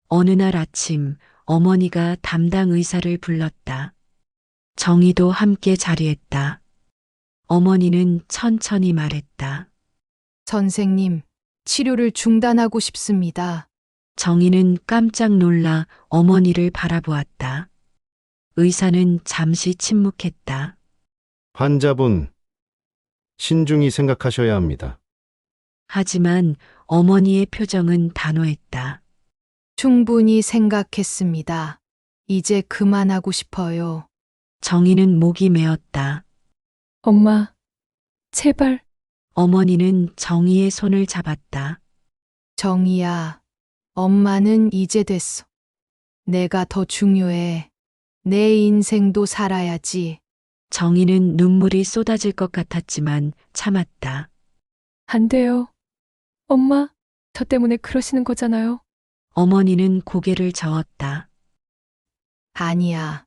어느 날 아침 어머니가 담당 의사를 불렀다. 정희도 함께 자리했다. 어머니는 천천히 말했다. 선생님, 치료를 중단하고 싶습니다. 정희는 깜짝 놀라 어머니를 바라보았다. 의사는 잠시 침묵했다. 환자분, 신중히 생각하셔야 합니다. 하지만 어머니의 표정은 단호했다. 충분히 생각했습니다. 이제 그만하고 싶어요. 정희는 목이 메었다. 엄마, 제발. 어머니는 정희의 손을 잡았다. 정희야, 엄마는 이제 됐어. 내가 더 중요해. 내 인생도 살아야지. 정희는 눈물이 쏟아질 것 같았지만 참았다. 안 돼요. 엄마, 저 때문에 그러시는 거잖아요. 어머니는 고개를 저었다. 아니야.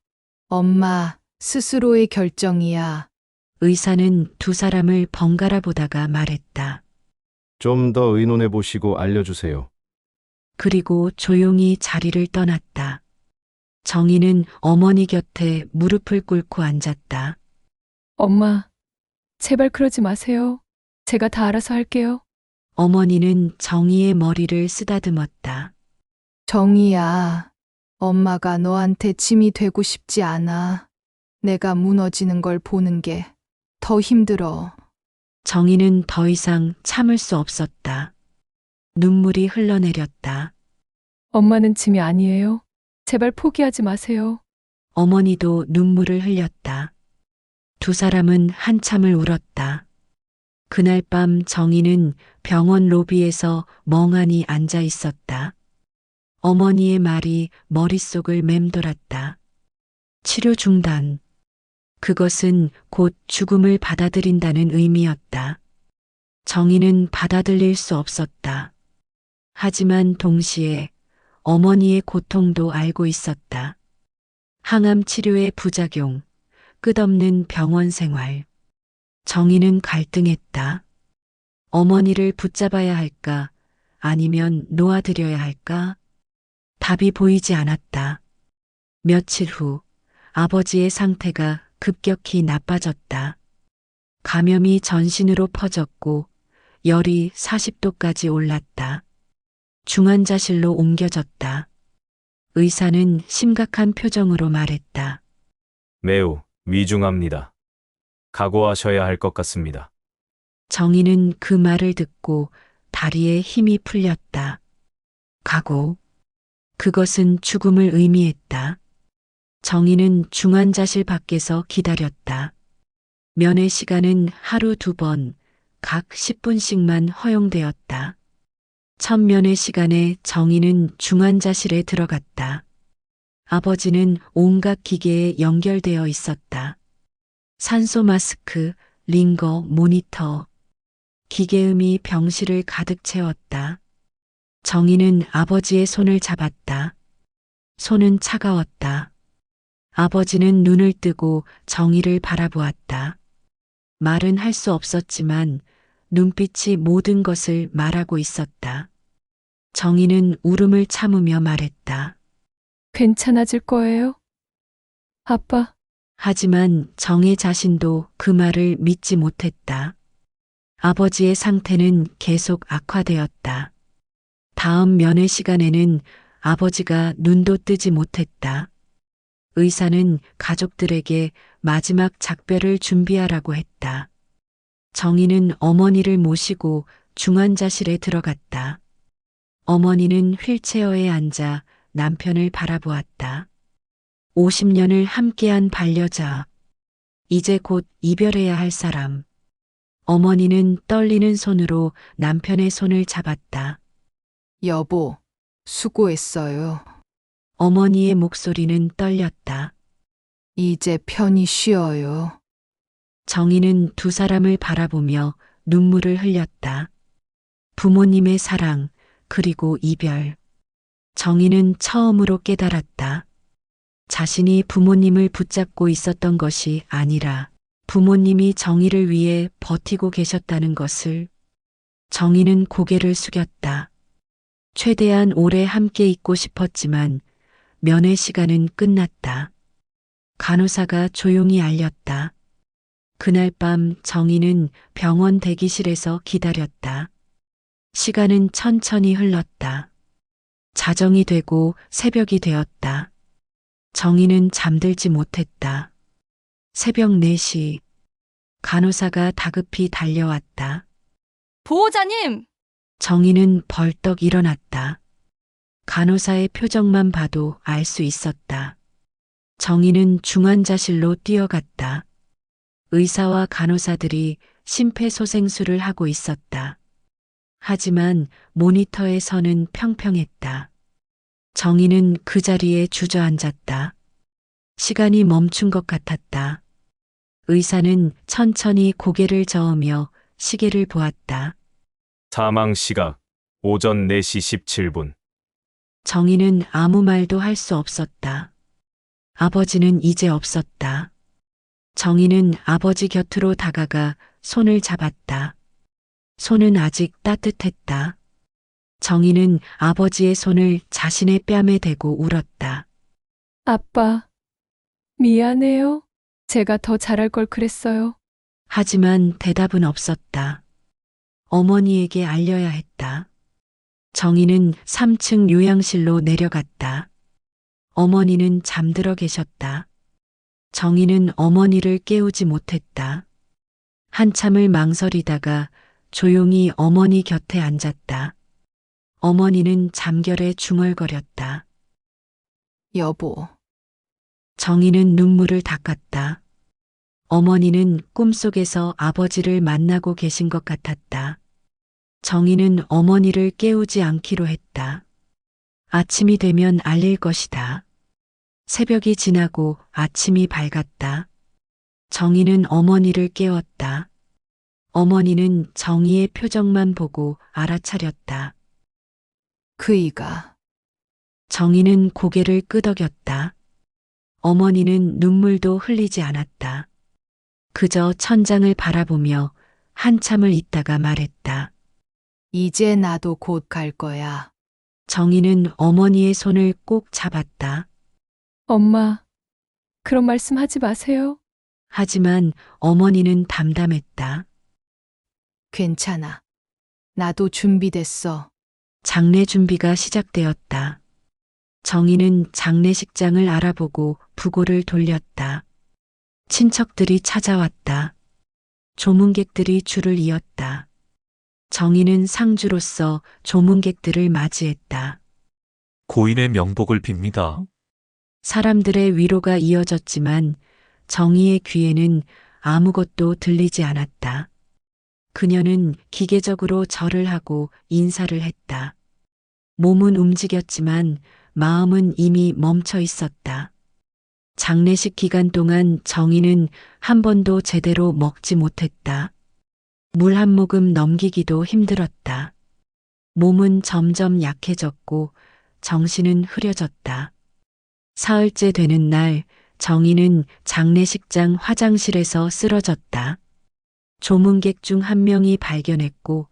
엄마 스스로의 결정이야. 의사는 두 사람을 번갈아 보다가 말했다. 좀 더 의논해 보시고 알려주세요. 그리고 조용히 자리를 떠났다. 정희는 어머니 곁에 무릎을 꿇고 앉았다. 엄마, 제발 그러지 마세요. 제가 다 알아서 할게요. 어머니는 정희의 머리를 쓰다듬었다. 정희야, 엄마가 너한테 짐이 되고 싶지 않아. 내가 무너지는 걸 보는 게 더 힘들어. 정희는 더 이상 참을 수 없었다. 눈물이 흘러내렸다. 엄마는 짐이 아니에요. 제발 포기하지 마세요. 어머니도 눈물을 흘렸다. 두 사람은 한참을 울었다. 그날 밤 정희는 병원 로비에서 멍하니 앉아 있었다. 어머니의 말이 머릿속을 맴돌았다. 치료 중단. 그것은 곧 죽음을 받아들인다는 의미였다. 정희는 받아들일 수 없었다. 하지만 동시에 어머니의 고통도 알고 있었다. 항암 치료의 부작용, 끝없는 병원 생활. 정희는 갈등했다. 어머니를 붙잡아야 할까? 아니면 놓아드려야 할까? 답이 보이지 않았다. 며칠 후 아버지의 상태가 급격히 나빠졌다. 감염이 전신으로 퍼졌고 열이 40도까지 올랐다. 중환자실로 옮겨졌다. 의사는 심각한 표정으로 말했다. 매우 위중합니다. 각오하셔야 할 것 같습니다. 정희는 그 말을 듣고 다리에 힘이 풀렸다. 각오. 그것은 죽음을 의미했다. 정희는 중환자실 밖에서 기다렸다. 면회 시간은 하루 2번, 각 10분씩만 허용되었다. 첫 면회 시간에 정희는 중환자실에 들어갔다. 아버지는 온갖 기계에 연결되어 있었다. 산소 마스크, 링거, 모니터. 기계음이 병실을 가득 채웠다. 정희는 아버지의 손을 잡았다. 손은 차가웠다. 아버지는 눈을 뜨고 정희를 바라보았다. 말은 할 수 없었지만 눈빛이 모든 것을 말하고 있었다. 정희는 울음을 참으며 말했다. 괜찮아질 거예요? 아빠, 하지만 정혜 자신도 그 말을 믿지 못했다. 아버지의 상태는 계속 악화되었다. 다음 면회 시간에는 아버지가 눈도 뜨지 못했다. 의사는 가족들에게 마지막 작별을 준비하라고 했다. 정희는 어머니를 모시고 중환자실에 들어갔다. 어머니는 휠체어에 앉아 남편을 바라보았다. 50년을 함께한 반려자. 이제 곧 이별해야 할 사람. 어머니는 떨리는 손으로 남편의 손을 잡았다. 여보, 수고했어요. 어머니의 목소리는 떨렸다. 이제 편히 쉬어요. 정희는 두 사람을 바라보며 눈물을 흘렸다. 부모님의 사랑, 그리고 이별. 정희는 처음으로 깨달았다. 자신이 부모님을 붙잡고 있었던 것이 아니라 부모님이 정희를 위해 버티고 계셨다는 것을. 정희는 고개를 숙였다. 최대한 오래 함께 있고 싶었지만 면회 시간은 끝났다. 간호사가 조용히 알렸다. 그날 밤 정희는 병원 대기실에서 기다렸다. 시간은 천천히 흘렀다. 자정이 되고 새벽이 되었다. 정희는 잠들지 못했다. 새벽 4시. 간호사가 다급히 달려왔다. 보호자님! 정희는 벌떡 일어났다. 간호사의 표정만 봐도 알 수 있었다. 정희는 중환자실로 뛰어갔다. 의사와 간호사들이 심폐소생술을 하고 있었다. 하지만 모니터에서는 평평했다. 정희는 그 자리에 주저앉았다. 시간이 멈춘 것 같았다. 의사는 천천히 고개를 저으며 시계를 보았다. 사망 시각 오전 4시 17분. 정희는 아무 말도 할 수 없었다. 아버지는 이제 없었다. 정희는 아버지 곁으로 다가가 손을 잡았다. 손은 아직 따뜻했다. 정희는 아버지의 손을 자신의 뺨에 대고 울었다. 아빠, 미안해요. 제가 더 잘할 걸 그랬어요. 하지만 대답은 없었다. 어머니에게 알려야 했다. 정희는 3층 요양실로 내려갔다. 어머니는 잠들어 계셨다. 정희는 어머니를 깨우지 못했다. 한참을 망설이다가 조용히 어머니 곁에 앉았다. 어머니는 잠결에 중얼거렸다. 여보, 정희는 눈물을 닦았다. 어머니는 꿈속에서 아버지를 만나고 계신 것 같았다. 정희는 어머니를 깨우지 않기로 했다. 아침이 되면 알릴 것이다. 새벽이 지나고 아침이 밝았다. 정희는 어머니를 깨웠다. 어머니는 정희의 표정만 보고 알아차렸다. 그이가 정희는 고개를 끄덕였다. 어머니는 눈물도 흘리지 않았다. 그저 천장을 바라보며 한참을 있다가 말했다. 이제 나도 곧 갈 거야. 정희는 어머니의 손을 꼭 잡았다. 엄마, 그런 말씀 하지 마세요. 하지만 어머니는 담담했다. 괜찮아. 나도 준비됐어. 장례 준비가 시작되었다. 정희는 장례식장을 알아보고 부고를 돌렸다. 친척들이 찾아왔다. 조문객들이 줄을 이었다. 정희는 상주로서 조문객들을 맞이했다. 고인의 명복을 빕니다. 사람들의 위로가 이어졌지만 정희의 귀에는 아무것도 들리지 않았다. 그녀는 기계적으로 절을 하고 인사를 했다. 몸은 움직였지만 마음은 이미 멈춰 있었다. 장례식 기간 동안 정희는 한 번도 제대로 먹지 못했다. 물 한 모금 넘기기도 힘들었다. 몸은 점점 약해졌고 정신은 흐려졌다. 사흘째 되는 날 정희는 장례식장 화장실에서 쓰러졌다. 조문객 중 한 명이 발견했고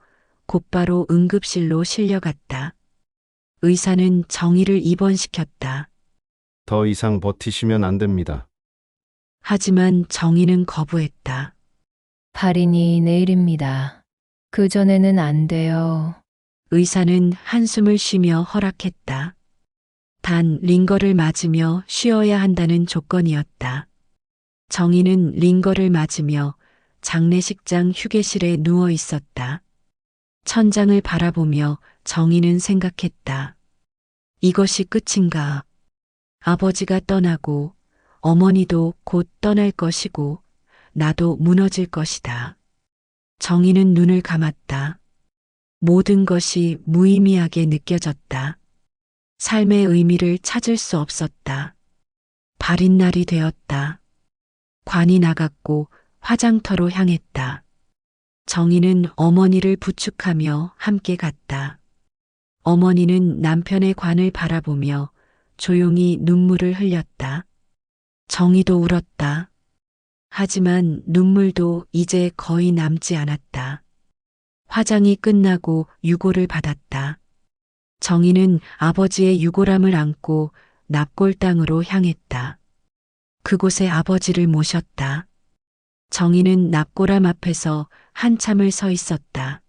곧바로 응급실로 실려갔다. 의사는 정희를 입원시켰다. 더 이상 버티시면 안 됩니다. 하지만 정희는 거부했다. 발인이 내일입니다. 그 전에는 안 돼요. 의사는 한숨을 쉬며 허락했다. 단 링거를 맞으며 쉬어야 한다는 조건이었다. 정희는 링거를 맞으며 장례식장 휴게실에 누워 있었다. 천장을 바라보며 정희는 생각했다. 이것이 끝인가? 아버지가 떠나고 어머니도 곧 떠날 것이고 나도 무너질 것이다. 정희는 눈을 감았다. 모든 것이 무의미하게 느껴졌다. 삶의 의미를 찾을 수 없었다. 발인 날이 되었다. 관이 나갔고 화장터로 향했다. 정희는 어머니를 부축하며 함께 갔다. 어머니는 남편의 관을 바라보며 조용히 눈물을 흘렸다. 정희도 울었다. 하지만 눈물도 이제 거의 남지 않았다. 화장이 끝나고 유골을 받았다. 정희는 아버지의 유골함을 안고 납골 땅으로 향했다. 그곳에 아버지를 모셨다. 정희는 납골함 앞에서 한참을 서 있었다.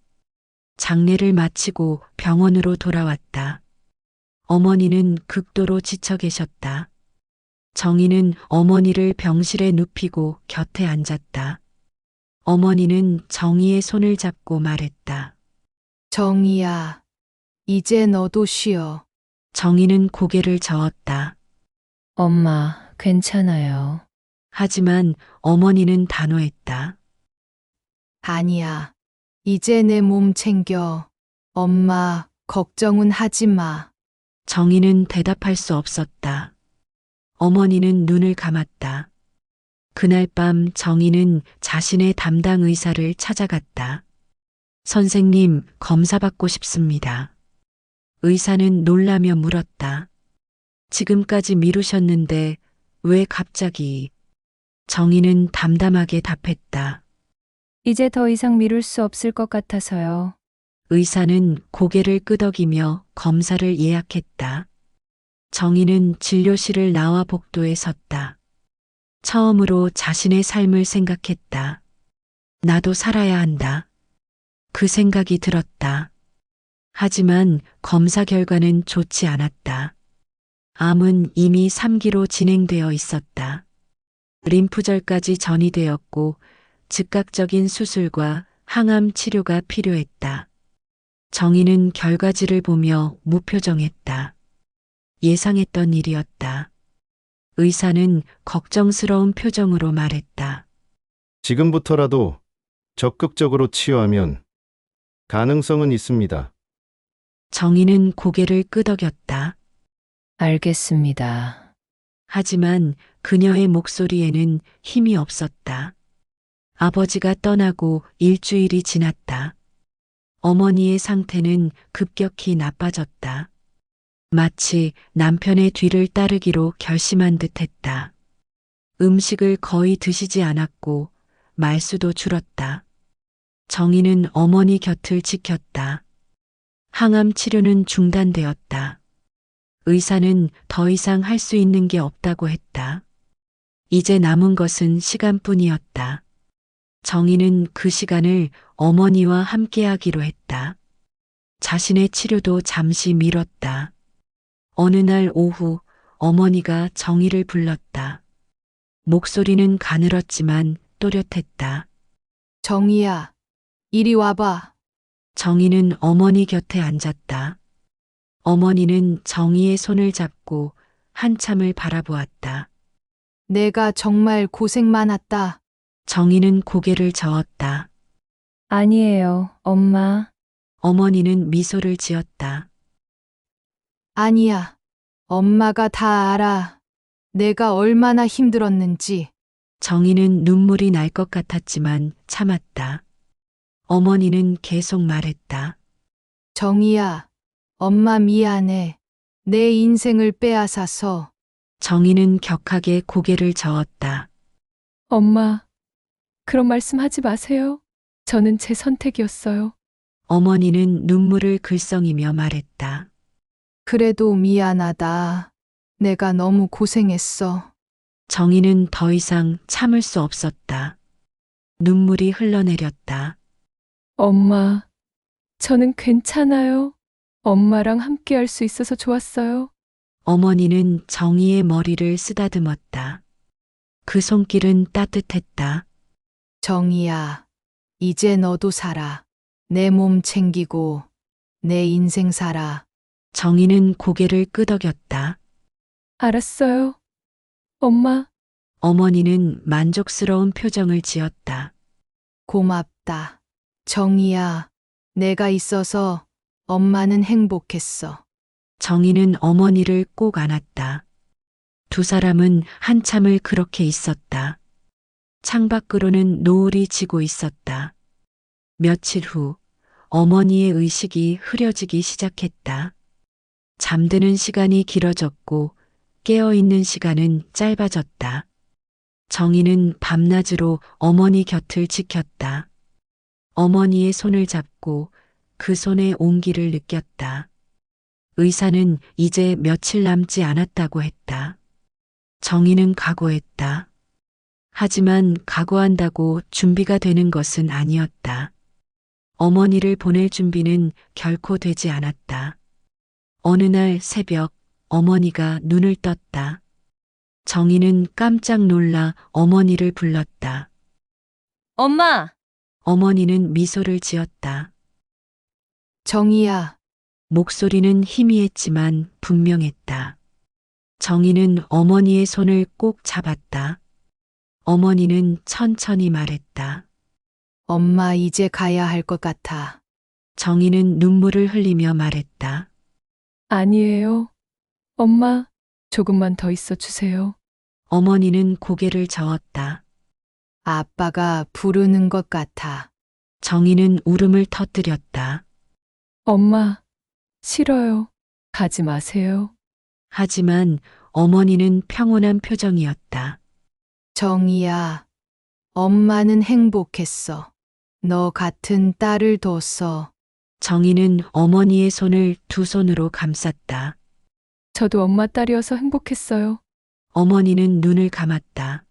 장례를 마치고 병원으로 돌아왔다. 어머니는 극도로 지쳐 계셨다. 정희는 어머니를 병실에 눕히고 곁에 앉았다. 어머니는 정희의 손을 잡고 말했다. 정희야, 이제 너도 쉬어. 정희는 고개를 저었다. 엄마, 괜찮아요. 하지만 어머니는 단호했다. 아니야. 이제 내 몸 챙겨. 엄마, 걱정은 하지 마. 정희는 대답할 수 없었다. 어머니는 눈을 감았다. 그날 밤 정희는 자신의 담당 의사를 찾아갔다. 선생님, 검사받고 싶습니다. 의사는 놀라며 물었다. 지금까지 미루셨는데 왜 갑자기? 정희는 담담하게 답했다. 이제 더 이상 미룰 수 없을 것 같아서요. 의사는 고개를 끄덕이며 검사를 예약했다. 정희는 진료실을 나와 복도에 섰다. 처음으로 자신의 삶을 생각했다. 나도 살아야 한다. 그 생각이 들었다. 하지만 검사 결과는 좋지 않았다. 암은 이미 3기로 진행되어 있었다. 림프절까지 전이되었고 즉각적인 수술과 항암 치료가 필요했다. 정희는 결과지를 보며 무표정했다. 예상했던 일이었다. 의사는 걱정스러운 표정으로 말했다. 지금부터라도 적극적으로 치료하면 가능성은 있습니다. 정희는 고개를 끄덕였다. 알겠습니다. 하지만 그녀의 목소리에는 힘이 없었다. 아버지가 떠나고 일주일이 지났다. 어머니의 상태는 급격히 나빠졌다. 마치 남편의 뒤를 따르기로 결심한 듯 했다. 음식을 거의 드시지 않았고 말수도 줄었다. 정희는 어머니 곁을 지켰다. 항암 치료는 중단되었다. 의사는 더 이상 할 수 있는 게 없다고 했다. 이제 남은 것은 시간뿐이었다. 정희는 그 시간을 어머니와 함께하기로 했다. 자신의 치료도 잠시 미뤘다. 어느 날 오후 어머니가 정희를 불렀다. 목소리는 가늘었지만 또렷했다. 정희야, 이리 와봐. 정희는 어머니 곁에 앉았다. 어머니는 정희의 손을 잡고 한참을 바라보았다. 내가 정말 고생 많았다. 정희는 고개를 저었다. 아니에요, 엄마. 어머니는 미소를 지었다. 아니야. 엄마가 다 알아. 내가 얼마나 힘들었는지. 정희는 눈물이 날 것 같았지만 참았다. 어머니는 계속 말했다. 정희야, 엄마 미안해. 내 인생을 빼앗아서. 정희는 격하게 고개를 저었다. 엄마, 그런 말씀 하지 마세요. 저는 제 선택이었어요. 어머니는 눈물을 글썽이며 말했다. 그래도 미안하다. 내가 너무 고생했어. 정희는 더 이상 참을 수 없었다. 눈물이 흘러내렸다. 엄마, 저는 괜찮아요. 엄마랑 함께 할 수 있어서 좋았어요. 어머니는 정희의 머리를 쓰다듬었다. 그 손길은 따뜻했다. 정희야, 이제 너도 살아. 내 몸 챙기고 내 인생 살아. 정희는 고개를 끄덕였다. 알았어요. 엄마, 어머니는 만족스러운 표정을 지었다. 고맙다. 정희야, 내가 있어서 엄마는 행복했어. 정희는 어머니를 꼭 안았다. 두 사람은 한참을 그렇게 있었다. 창밖으로는 노을이 지고 있었다. 며칠 후 어머니의 의식이 흐려지기 시작했다. 잠드는 시간이 길어졌고 깨어있는 시간은 짧아졌다. 정희는 밤낮으로 어머니 곁을 지켰다. 어머니의 손을 잡고 그 손의 온기를 느꼈다. 의사는 이제 며칠 남지 않았다고 했다. 정희는 각오했다. 하지만 각오한다고 준비가 되는 것은 아니었다. 어머니를 보낼 준비는 결코 되지 않았다. 어느 날 새벽 어머니가 눈을 떴다. 정희는 깜짝 놀라 어머니를 불렀다. 엄마, 어머니는 미소를 지었다. 정희야, 목소리는 희미했지만 분명했다. 정희는 어머니의 손을 꼭 잡았다. 어머니는 천천히 말했다. 엄마 이제 가야 할 것 같아. 정희는 눈물을 흘리며 말했다. 아니에요. 엄마, 조금만 더 있어 주세요. 어머니는 고개를 저었다. 아빠가 부르는 것 같아. 정희는 울음을 터뜨렸다. 엄마, 싫어요. 가지 마세요. 하지만 어머니는 평온한 표정이었다. 정희야, 엄마는 행복했어. 너 같은 딸을 둬서. 정희는 어머니의 손을 두 손으로 감쌌다. 저도 엄마 딸이어서 행복했어요. 어머니는 눈을 감았다.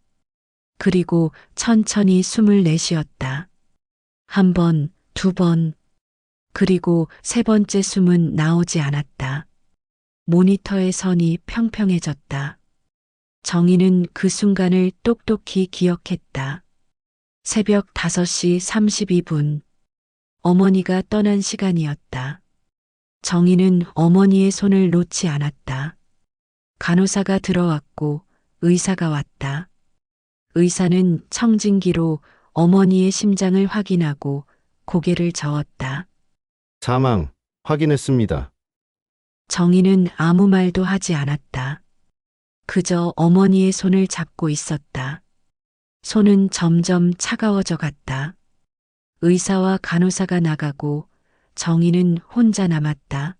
그리고 천천히 숨을 내쉬었다. 한 번, 두 번, 그리고 세 번째 숨은 나오지 않았다. 모니터의 선이 평평해졌다. 정희는 그 순간을 똑똑히 기억했다. 새벽 5시 32분. 어머니가 떠난 시간이었다. 정희는 어머니의 손을 놓지 않았다. 간호사가 들어왔고 의사가 왔다. 의사는 청진기로 어머니의 심장을 확인하고 고개를 저었다. 사망 확인했습니다. 정희는 아무 말도 하지 않았다. 그저 어머니의 손을 잡고 있었다. 손은 점점 차가워져 갔다. 의사와 간호사가 나가고 정희는 혼자 남았다.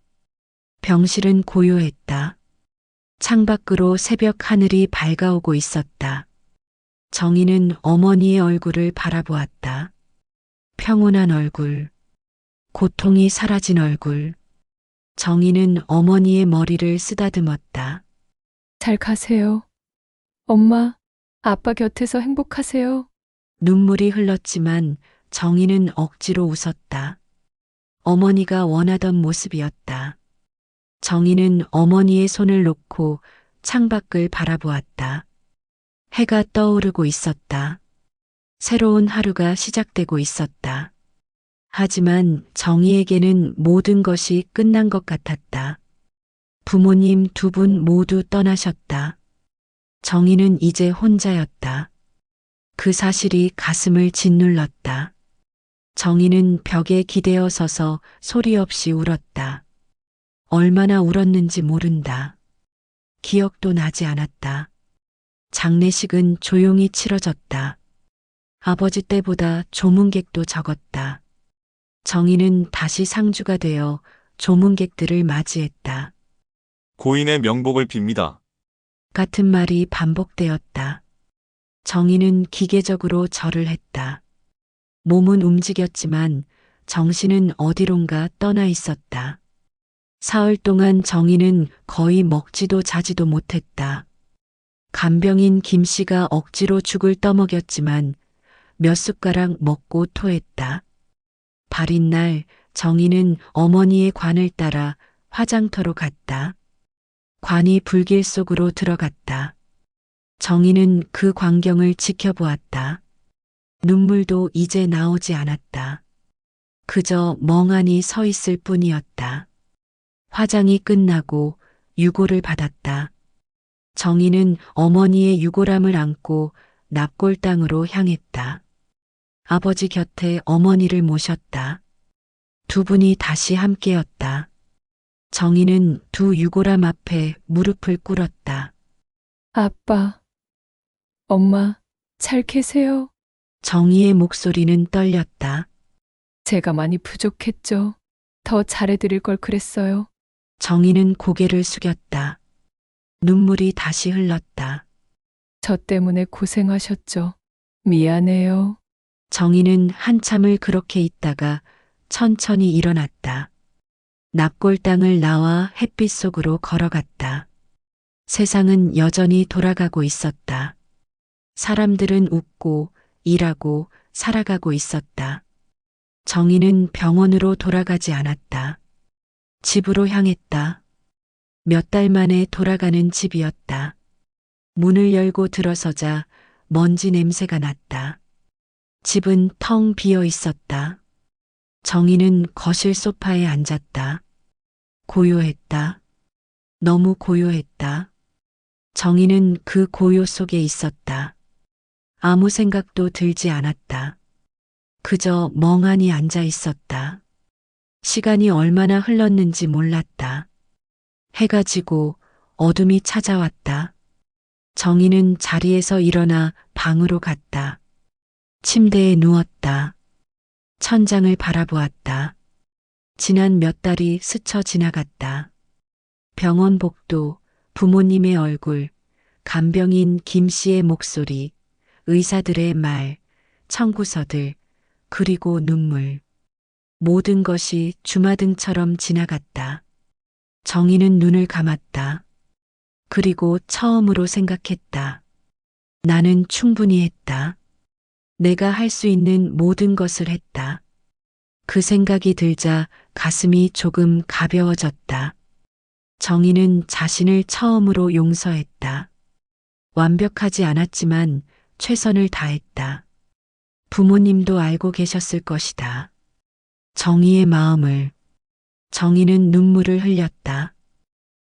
병실은 고요했다. 창밖으로 새벽 하늘이 밝아오고 있었다. 정희는 어머니의 얼굴을 바라보았다. 평온한 얼굴, 고통이 사라진 얼굴. 정희는 어머니의 머리를 쓰다듬었다. 잘 가세요. 엄마, 아빠 곁에서 행복하세요. 눈물이 흘렀지만 정희는 억지로 웃었다. 어머니가 원하던 모습이었다. 정희는 어머니의 손을 놓고 창밖을 바라보았다. 해가 떠오르고 있었다. 새로운 하루가 시작되고 있었다. 하지만 정희에게는 모든 것이 끝난 것 같았다. 부모님 두 분 모두 떠나셨다. 정희는 이제 혼자였다. 그 사실이 가슴을 짓눌렀다. 정희는 벽에 기대어 서서 소리 없이 울었다. 얼마나 울었는지 모른다. 기억도 나지 않았다. 장례식은 조용히 치러졌다. 아버지 때보다 조문객도 적었다. 정희는 다시 상주가 되어 조문객들을 맞이했다. 고인의 명복을 빕니다. 같은 말이 반복되었다. 정희는 기계적으로 절을 했다. 몸은 움직였지만 정신은 어디론가 떠나 있었다. 사흘 동안 정희는 거의 먹지도 자지도 못했다. 간병인 김 씨가 억지로 죽을 떠먹였지만 몇 숟가락 먹고 토했다. 발인 날 정희는 어머니의 관을 따라 화장터로 갔다. 관이 불길 속으로 들어갔다. 정희는 그 광경을 지켜보았다. 눈물도 이제 나오지 않았다. 그저 멍하니 서 있을 뿐이었다. 화장이 끝나고 유골을 받았다. 정희는 어머니의 유골함을 안고 납골당으로 향했다. 아버지 곁에 어머니를 모셨다. 두 분이 다시 함께였다. 정희는 두 유골함 앞에 무릎을 꿇었다. 아빠, 엄마, 잘 계세요? 정희의 목소리는 떨렸다. 제가 많이 부족했죠. 더 잘해드릴 걸 그랬어요. 정희는 고개를 숙였다. 눈물이 다시 흘렀다. 저 때문에 고생하셨죠. 미안해요. 정희는 한참을 그렇게 있다가 천천히 일어났다. 납골당을 나와 햇빛 속으로 걸어갔다. 세상은 여전히 돌아가고 있었다. 사람들은 웃고 일하고 살아가고 있었다. 정희는 병원으로 돌아가지 않았다. 집으로 향했다. 몇 달 만에 돌아가는 집이었다. 문을 열고 들어서자 먼지 냄새가 났다. 집은 텅 비어 있었다. 정희는 거실 소파에 앉았다. 고요했다. 너무 고요했다. 정희는 그 고요 속에 있었다. 아무 생각도 들지 않았다. 그저 멍하니 앉아 있었다. 시간이 얼마나 흘렀는지 몰랐다. 해가 지고 어둠이 찾아왔다. 정희는 자리에서 일어나 방으로 갔다. 침대에 누웠다. 천장을 바라보았다. 지난 몇 달이 스쳐 지나갔다. 병원 복도, 부모님의 얼굴, 간병인 김 씨의 목소리, 의사들의 말, 청구서들, 그리고 눈물. 모든 것이 주마등처럼 지나갔다. 정희는 눈을 감았다. 그리고 처음으로 생각했다. 나는 충분히 했다. 내가 할 수 있는 모든 것을 했다. 그 생각이 들자 가슴이 조금 가벼워졌다. 정희는 자신을 처음으로 용서했다. 완벽하지 않았지만 최선을 다했다. 부모님도 알고 계셨을 것이다. 정희의 마음을. 정희는 눈물을 흘렸다.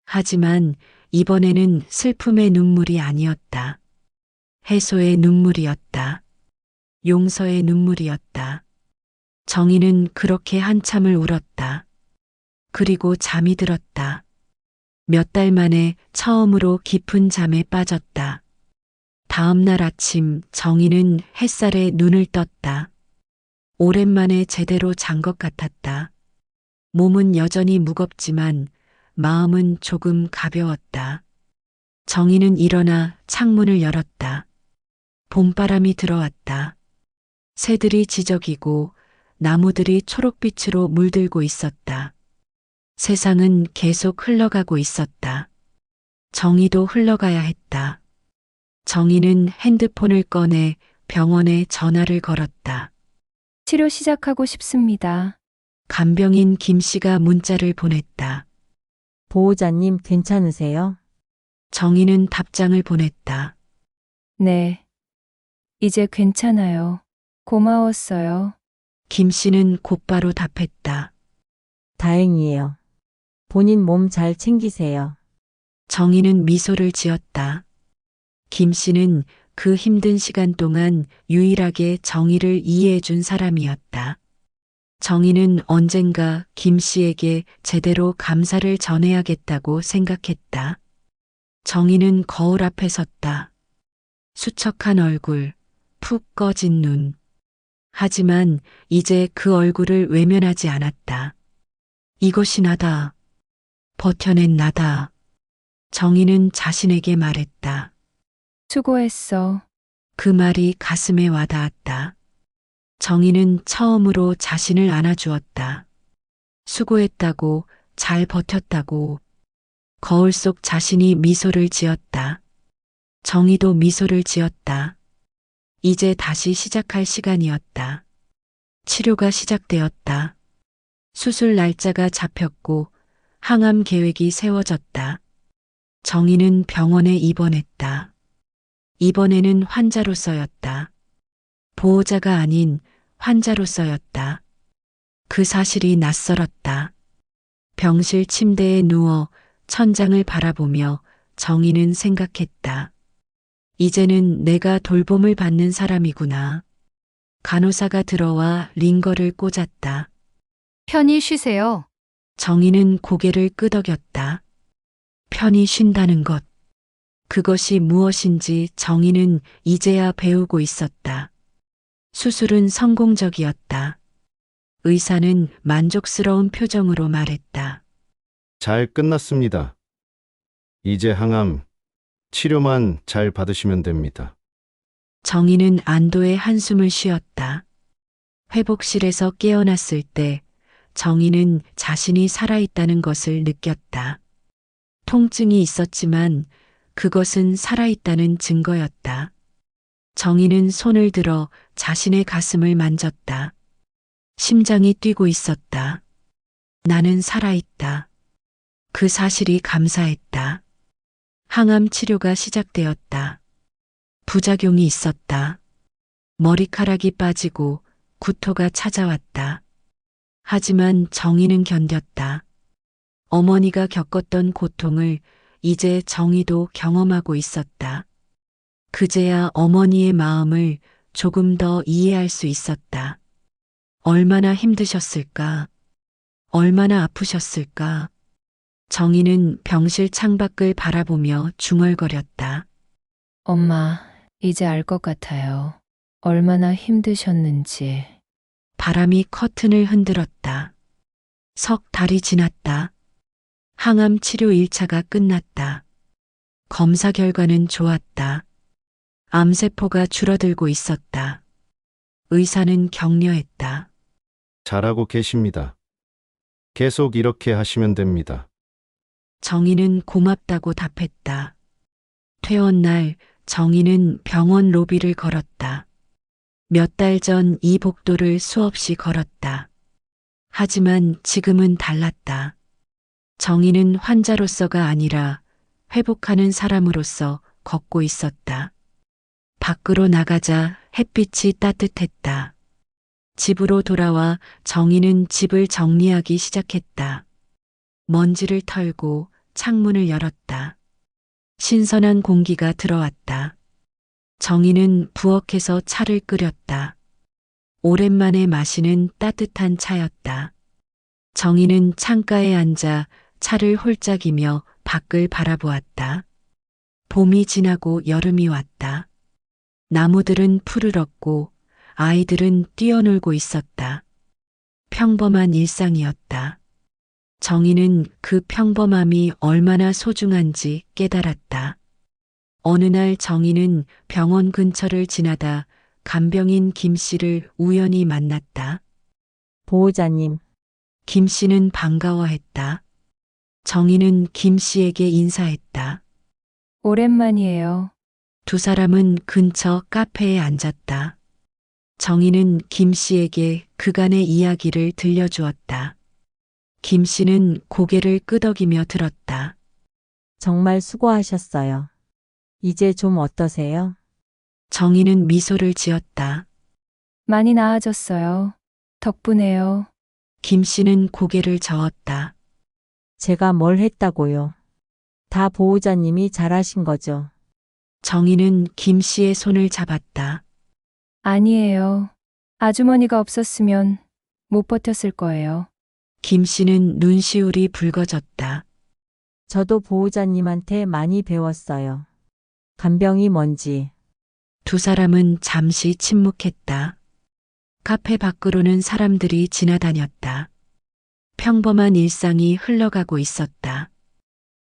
하지만 이번에는 슬픔의 눈물이 아니었다. 해소의 눈물이었다. 용서의 눈물이었다. 정희는 그렇게 한참을 울었다. 그리고 잠이 들었다. 몇 달 만에 처음으로 깊은 잠에 빠졌다. 다음 날 아침 정희는 햇살에 눈을 떴다. 오랜만에 제대로 잔 것 같았다. 몸은 여전히 무겁지만 마음은 조금 가벼웠다. 정희는 일어나 창문을 열었다. 봄바람이 들어왔다. 새들이 지저귀고 나무들이 초록빛으로 물들고 있었다. 세상은 계속 흘러가고 있었다. 정희도 흘러가야 했다. 정희는 핸드폰을 꺼내 병원에 전화를 걸었다. 치료 시작하고 싶습니다. 간병인 김 씨가 문자를 보냈다. 보호자님 괜찮으세요? 정희는 답장을 보냈다. 네. 이제 괜찮아요. 고마웠어요. 김 씨는 곧바로 답했다. 다행이에요. 본인 몸 잘 챙기세요. 정희는 미소를 지었다. 김 씨는 그 힘든 시간 동안 유일하게 정희를 이해해 준 사람이었다. 정희는 언젠가 김 씨에게 제대로 감사를 전해야겠다고 생각했다. 정희는 거울 앞에 섰다. 수척한 얼굴, 푹 꺼진 눈. 하지만 이제 그 얼굴을 외면하지 않았다. 이것이 나다. 버텨낸 나다. 정희는 자신에게 말했다. 수고했어. 그 말이 가슴에 와닿았다. 정희는 처음으로 자신을 안아주었다. 수고했다고, 잘 버텼다고. 거울 속 자신이 미소를 지었다. 정희도 미소를 지었다. 이제 다시 시작할 시간이었다. 치료가 시작되었다. 수술 날짜가 잡혔고 항암 계획이 세워졌다. 정희는 병원에 입원했다. 이번에는 환자로서였다. 보호자가 아닌 환자로서였다. 그 사실이 낯설었다. 병실 침대에 누워 천장을 바라보며 정희는 생각했다. 이제는 내가 돌봄을 받는 사람이구나. 간호사가 들어와 링거를 꽂았다. 편히 쉬세요. 정희는 고개를 끄덕였다. 편히 쉰다는 것. 그것이 무엇인지 정희는 이제야 배우고 있었다. 수술은 성공적이었다. 의사는 만족스러운 표정으로 말했다. 잘 끝났습니다. 이제 항암 치료만 잘 받으시면 됩니다. 정희는 안도의 한숨을 쉬었다. 회복실에서 깨어났을 때 정희는 자신이 살아있다는 것을 느꼈다. 통증이 있었지만 그것은 살아있다는 증거였다. 정희는 손을 들어 자신의 가슴을 만졌다. 심장이 뛰고 있었다. 나는 살아있다. 그 사실이 감사했다. 항암 치료가 시작되었다. 부작용이 있었다. 머리카락이 빠지고 구토가 찾아왔다. 하지만 정희는 견뎠다. 어머니가 겪었던 고통을 이제 정희도 경험하고 있었다. 그제야 어머니의 마음을 조금 더 이해할 수 있었다. 얼마나 힘드셨을까? 얼마나 아프셨을까? 정희는 병실 창밖을 바라보며 중얼거렸다. 엄마, 이제 알 것 같아요. 얼마나 힘드셨는지. 바람이 커튼을 흔들었다. 석 달이 지났다. 항암 치료 1차가 끝났다. 검사 결과는 좋았다. 암세포가 줄어들고 있었다. 의사는 격려했다. 잘하고 계십니다. 계속 이렇게 하시면 됩니다. 정희는 고맙다고 답했다. 퇴원 날 정희는 병원 로비를 걸었다. 몇 달 전 이 복도를 수없이 걸었다. 하지만 지금은 달랐다. 정희는 환자로서가 아니라 회복하는 사람으로서 걷고 있었다. 밖으로 나가자 햇빛이 따뜻했다. 집으로 돌아와 정희는 집을 정리하기 시작했다. 먼지를 털고 창문을 열었다. 신선한 공기가 들어왔다. 정희는 부엌에서 차를 끓였다. 오랜만에 마시는 따뜻한 차였다. 정희는 창가에 앉아 차를 홀짝이며 밖을 바라보았다. 봄이 지나고 여름이 왔다. 나무들은 푸르렀고 아이들은 뛰어놀고 있었다. 평범한 일상이었다. 정희는 그 평범함이 얼마나 소중한지 깨달았다. 어느 날 정희는 병원 근처를 지나다 간병인 김 씨를 우연히 만났다. 보호자님, 김 씨는 반가워했다. 정희는 김 씨에게 인사했다. 오랜만이에요. 두 사람은 근처 카페에 앉았다. 정희는 김 씨에게 그간의 이야기를 들려주었다. 김 씨는 고개를 끄덕이며 들었다. 정말 수고하셨어요. 이제 좀 어떠세요? 정희는 미소를 지었다. 많이 나아졌어요. 덕분에요. 김 씨는 고개를 저었다. 제가 뭘 했다고요? 다 보호자님이 잘하신 거죠. 정희는 김 씨의 손을 잡았다. 아니에요. 아주머니가 없었으면 못 버텼을 거예요. 김 씨는 눈시울이 붉어졌다. 저도 보호자님한테 많이 배웠어요. 간병이 뭔지. 두 사람은 잠시 침묵했다. 카페 밖으로는 사람들이 지나다녔다. 평범한 일상이 흘러가고 있었다.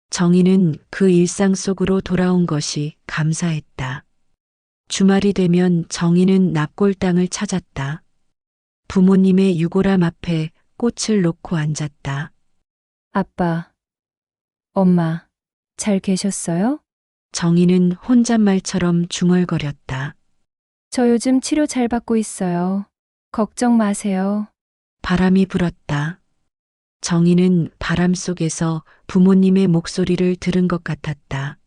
정희는 그 일상 속으로 돌아온 것이 감사했다. 주말이 되면 정희는 납골당을 찾았다. 부모님의 유골함 앞에 꽃을 놓고 앉았다. 아빠, 엄마, 잘 계셨어요? 정희는 혼잣말처럼 중얼거렸다. 저 요즘 치료 잘 받고 있어요. 걱정 마세요. 바람이 불었다. 정희는 바람 속에서 부모님의 목소리를 들은 것 같았다.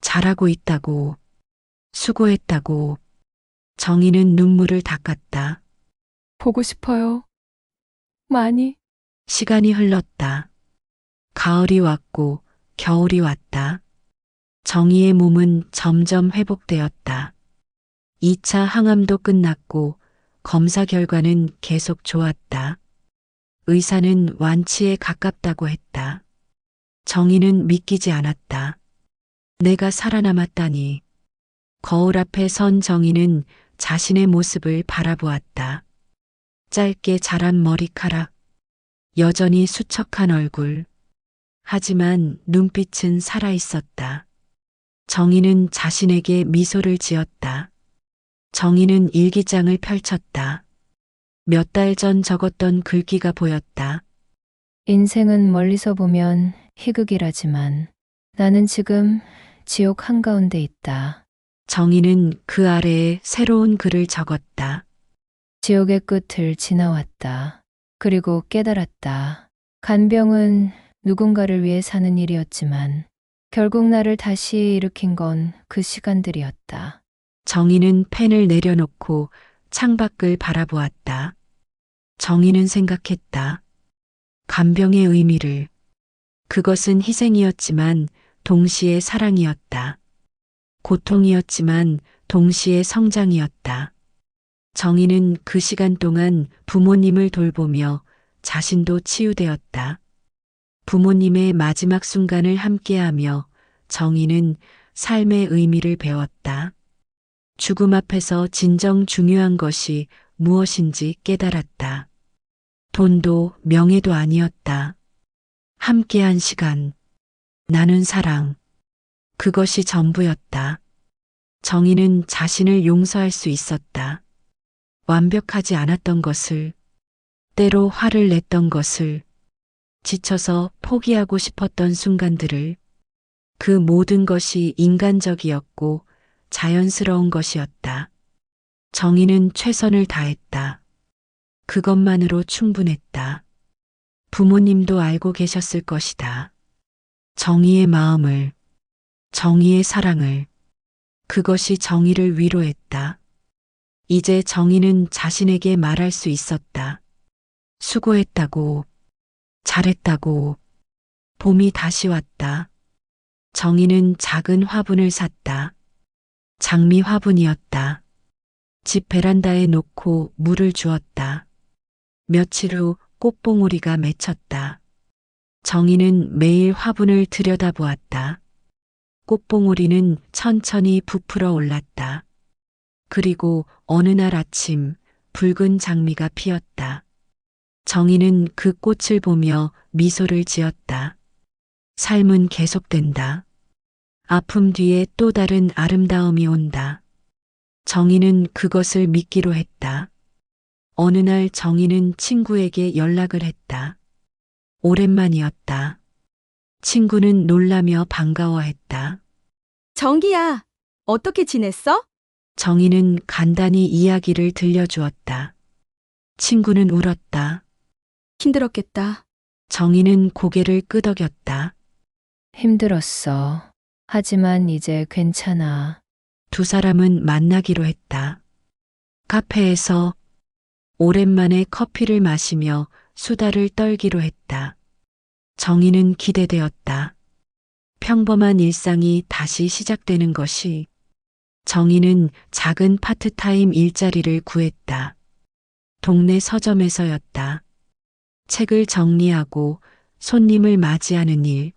잘하고 있다고, 수고했다고. 정희는 눈물을 닦았다. 보고 싶어요. 많이. 시간이 흘렀다. 가을이 왔고 겨울이 왔다. 정희의 몸은 점점 회복되었다. 2차 항암도 끝났고 검사 결과는 계속 좋았다. 의사는 완치에 가깝다고 했다. 정희는 믿기지 않았다. 내가 살아남았다니. 거울 앞에 선 정희는 자신의 모습을 바라보았다. 짧게 자란 머리카락, 여전히 수척한 얼굴. 하지만 눈빛은 살아있었다. 정희는 자신에게 미소를 지었다. 정희는 일기장을 펼쳤다. 몇 달 전 적었던 글귀가 보였다. 인생은 멀리서 보면 희극이라지만 나는 지금 지옥 한가운데 있다. 정희는 그 아래에 새로운 글을 적었다. 지옥의 끝을 지나왔다. 그리고 깨달았다. 간병은 누군가를 위해 사는 일이었지만 결국 나를 다시 일으킨 건 그 시간들이었다. 정희는 펜을 내려놓고 창밖을 바라보았다. 정희는 생각했다. 간병의 의미를. 그것은 희생이었지만 동시에 사랑이었다. 고통이었지만 동시에 성장이었다. 정희는 그 시간 동안 부모님을 돌보며 자신도 치유되었다. 부모님의 마지막 순간을 함께하며 정희는 삶의 의미를 배웠다. 죽음 앞에서 진정 중요한 것이 무엇인지 깨달았다. 돈도 명예도 아니었다. 함께한 시간, 나눈 사랑, 그것이 전부였다. 정희는 자신을 용서할 수 있었다. 완벽하지 않았던 것을, 때로 화를 냈던 것을, 지쳐서 포기하고 싶었던 순간들을, 그 모든 것이 인간적이었고 자연스러운 것이었다. 정희는 최선을 다했다. 그것만으로 충분했다. 부모님도 알고 계셨을 것이다. 정희의 마음을, 정희의 사랑을. 그것이 정희를 위로했다. 이제 정희는 자신에게 말할 수 있었다. 수고했다고, 잘했다고. 봄이 다시 왔다. 정희는 작은 화분을 샀다. 장미 화분이었다. 집 베란다에 놓고 물을 주었다. 며칠 후 꽃봉오리가 맺혔다. 정희는 매일 화분을 들여다보았다. 꽃봉오리는 천천히 부풀어 올랐다. 그리고 어느 날 아침 붉은 장미가 피었다. 정희는 그 꽃을 보며 미소를 지었다. 삶은 계속된다. 아픔 뒤에 또 다른 아름다움이 온다. 정희는 그것을 믿기로 했다. 어느 날 정희는 친구에게 연락을 했다. 오랜만이었다. 친구는 놀라며 반가워했다. 정기야, 어떻게 지냈어? 정희는 간단히 이야기를 들려주었다. 친구는 울었다. 힘들었겠다. 정희는 고개를 끄덕였다. 힘들었어. 하지만 이제 괜찮아. 두 사람은 만나기로 했다. 카페에서 오랜만에 커피를 마시며 수다를 떨기로 했다. 정희는 기대되었다. 평범한 일상이 다시 시작되는 것이. 정희는 작은 파트타임 일자리를 구했다. 동네 서점에서였다. 책을 정리하고 손님을 맞이하는 일.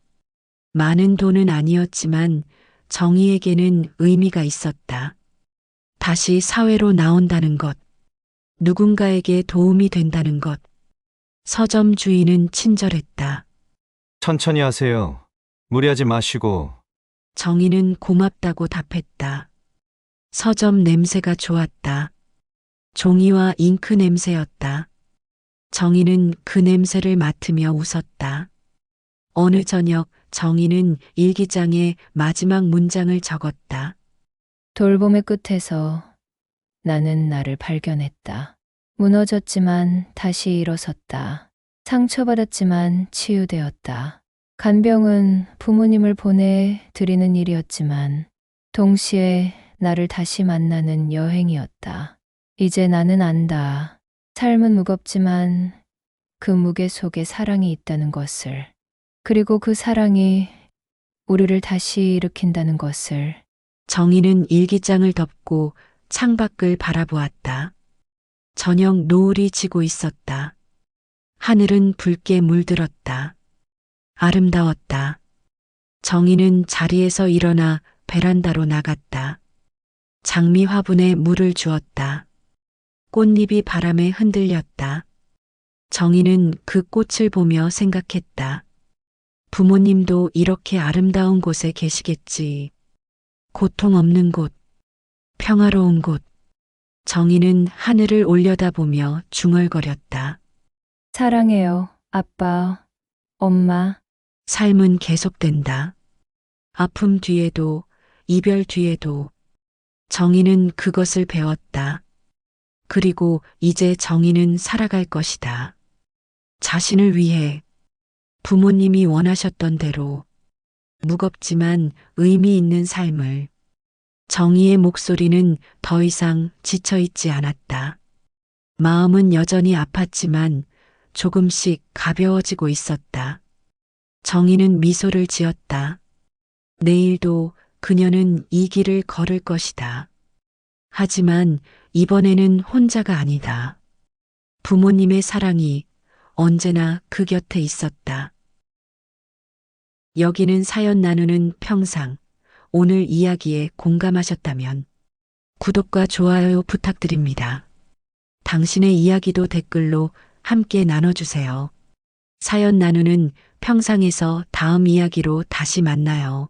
많은 돈은 아니었지만 정희에게는 의미가 있었다. 다시 사회로 나온다는 것. 누군가에게 도움이 된다는 것. 서점 주인은 친절했다. 천천히 하세요. 무리하지 마시고. 정희는 고맙다고 답했다. 서점 냄새가 좋았다. 종이와 잉크 냄새였다. 정희는 그 냄새를 맡으며 웃었다. 어느 저녁 정희는 일기장에 마지막 문장을 적었다. 돌봄의 끝에서 나는 나를 발견했다. 무너졌지만 다시 일어섰다. 상처받았지만 치유되었다. 간병은 부모님을 보내 드리는 일이었지만 동시에 나를 다시 만나는 여행이었다. 이제 나는 안다. 삶은 무겁지만 그 무게 속에 사랑이 있다는 것을. 그리고 그 사랑이 우리를 다시 일으킨다는 것을. 정희는 일기장을 덮고 창밖을 바라보았다. 저녁 노을이 지고 있었다. 하늘은 붉게 물들었다. 아름다웠다. 정희는 자리에서 일어나 베란다로 나갔다. 장미 화분에 물을 주었다. 꽃잎이 바람에 흔들렸다. 정희는 그 꽃을 보며 생각했다. 부모님도 이렇게 아름다운 곳에 계시겠지. 고통 없는 곳, 평화로운 곳. 정희는 하늘을 올려다보며 중얼거렸다. 사랑해요, 아빠, 엄마. 삶은 계속된다. 아픔 뒤에도, 이별 뒤에도. 정희는 그것을 배웠다. 그리고 이제 정희는 살아갈 것이다. 자신을 위해, 부모님이 원하셨던 대로, 무겁지만 의미 있는 삶을. 정희의 목소리는 더 이상 지쳐있지 않았다. 마음은 여전히 아팠지만 조금씩 가벼워지고 있었다. 정희는 미소를 지었다. 내일도 그녀는 이 길을 걸을 것이다. 하지만 이번에는 혼자가 아니다. 부모님의 사랑이 언제나 그 곁에 있었다. 여기는 사연 나누는 평상. 오늘 이야기에 공감하셨다면 구독과 좋아요 부탁드립니다. 당신의 이야기도 댓글로 함께 나눠주세요. 사연 나누는 평상에서 다음 이야기로 다시 만나요.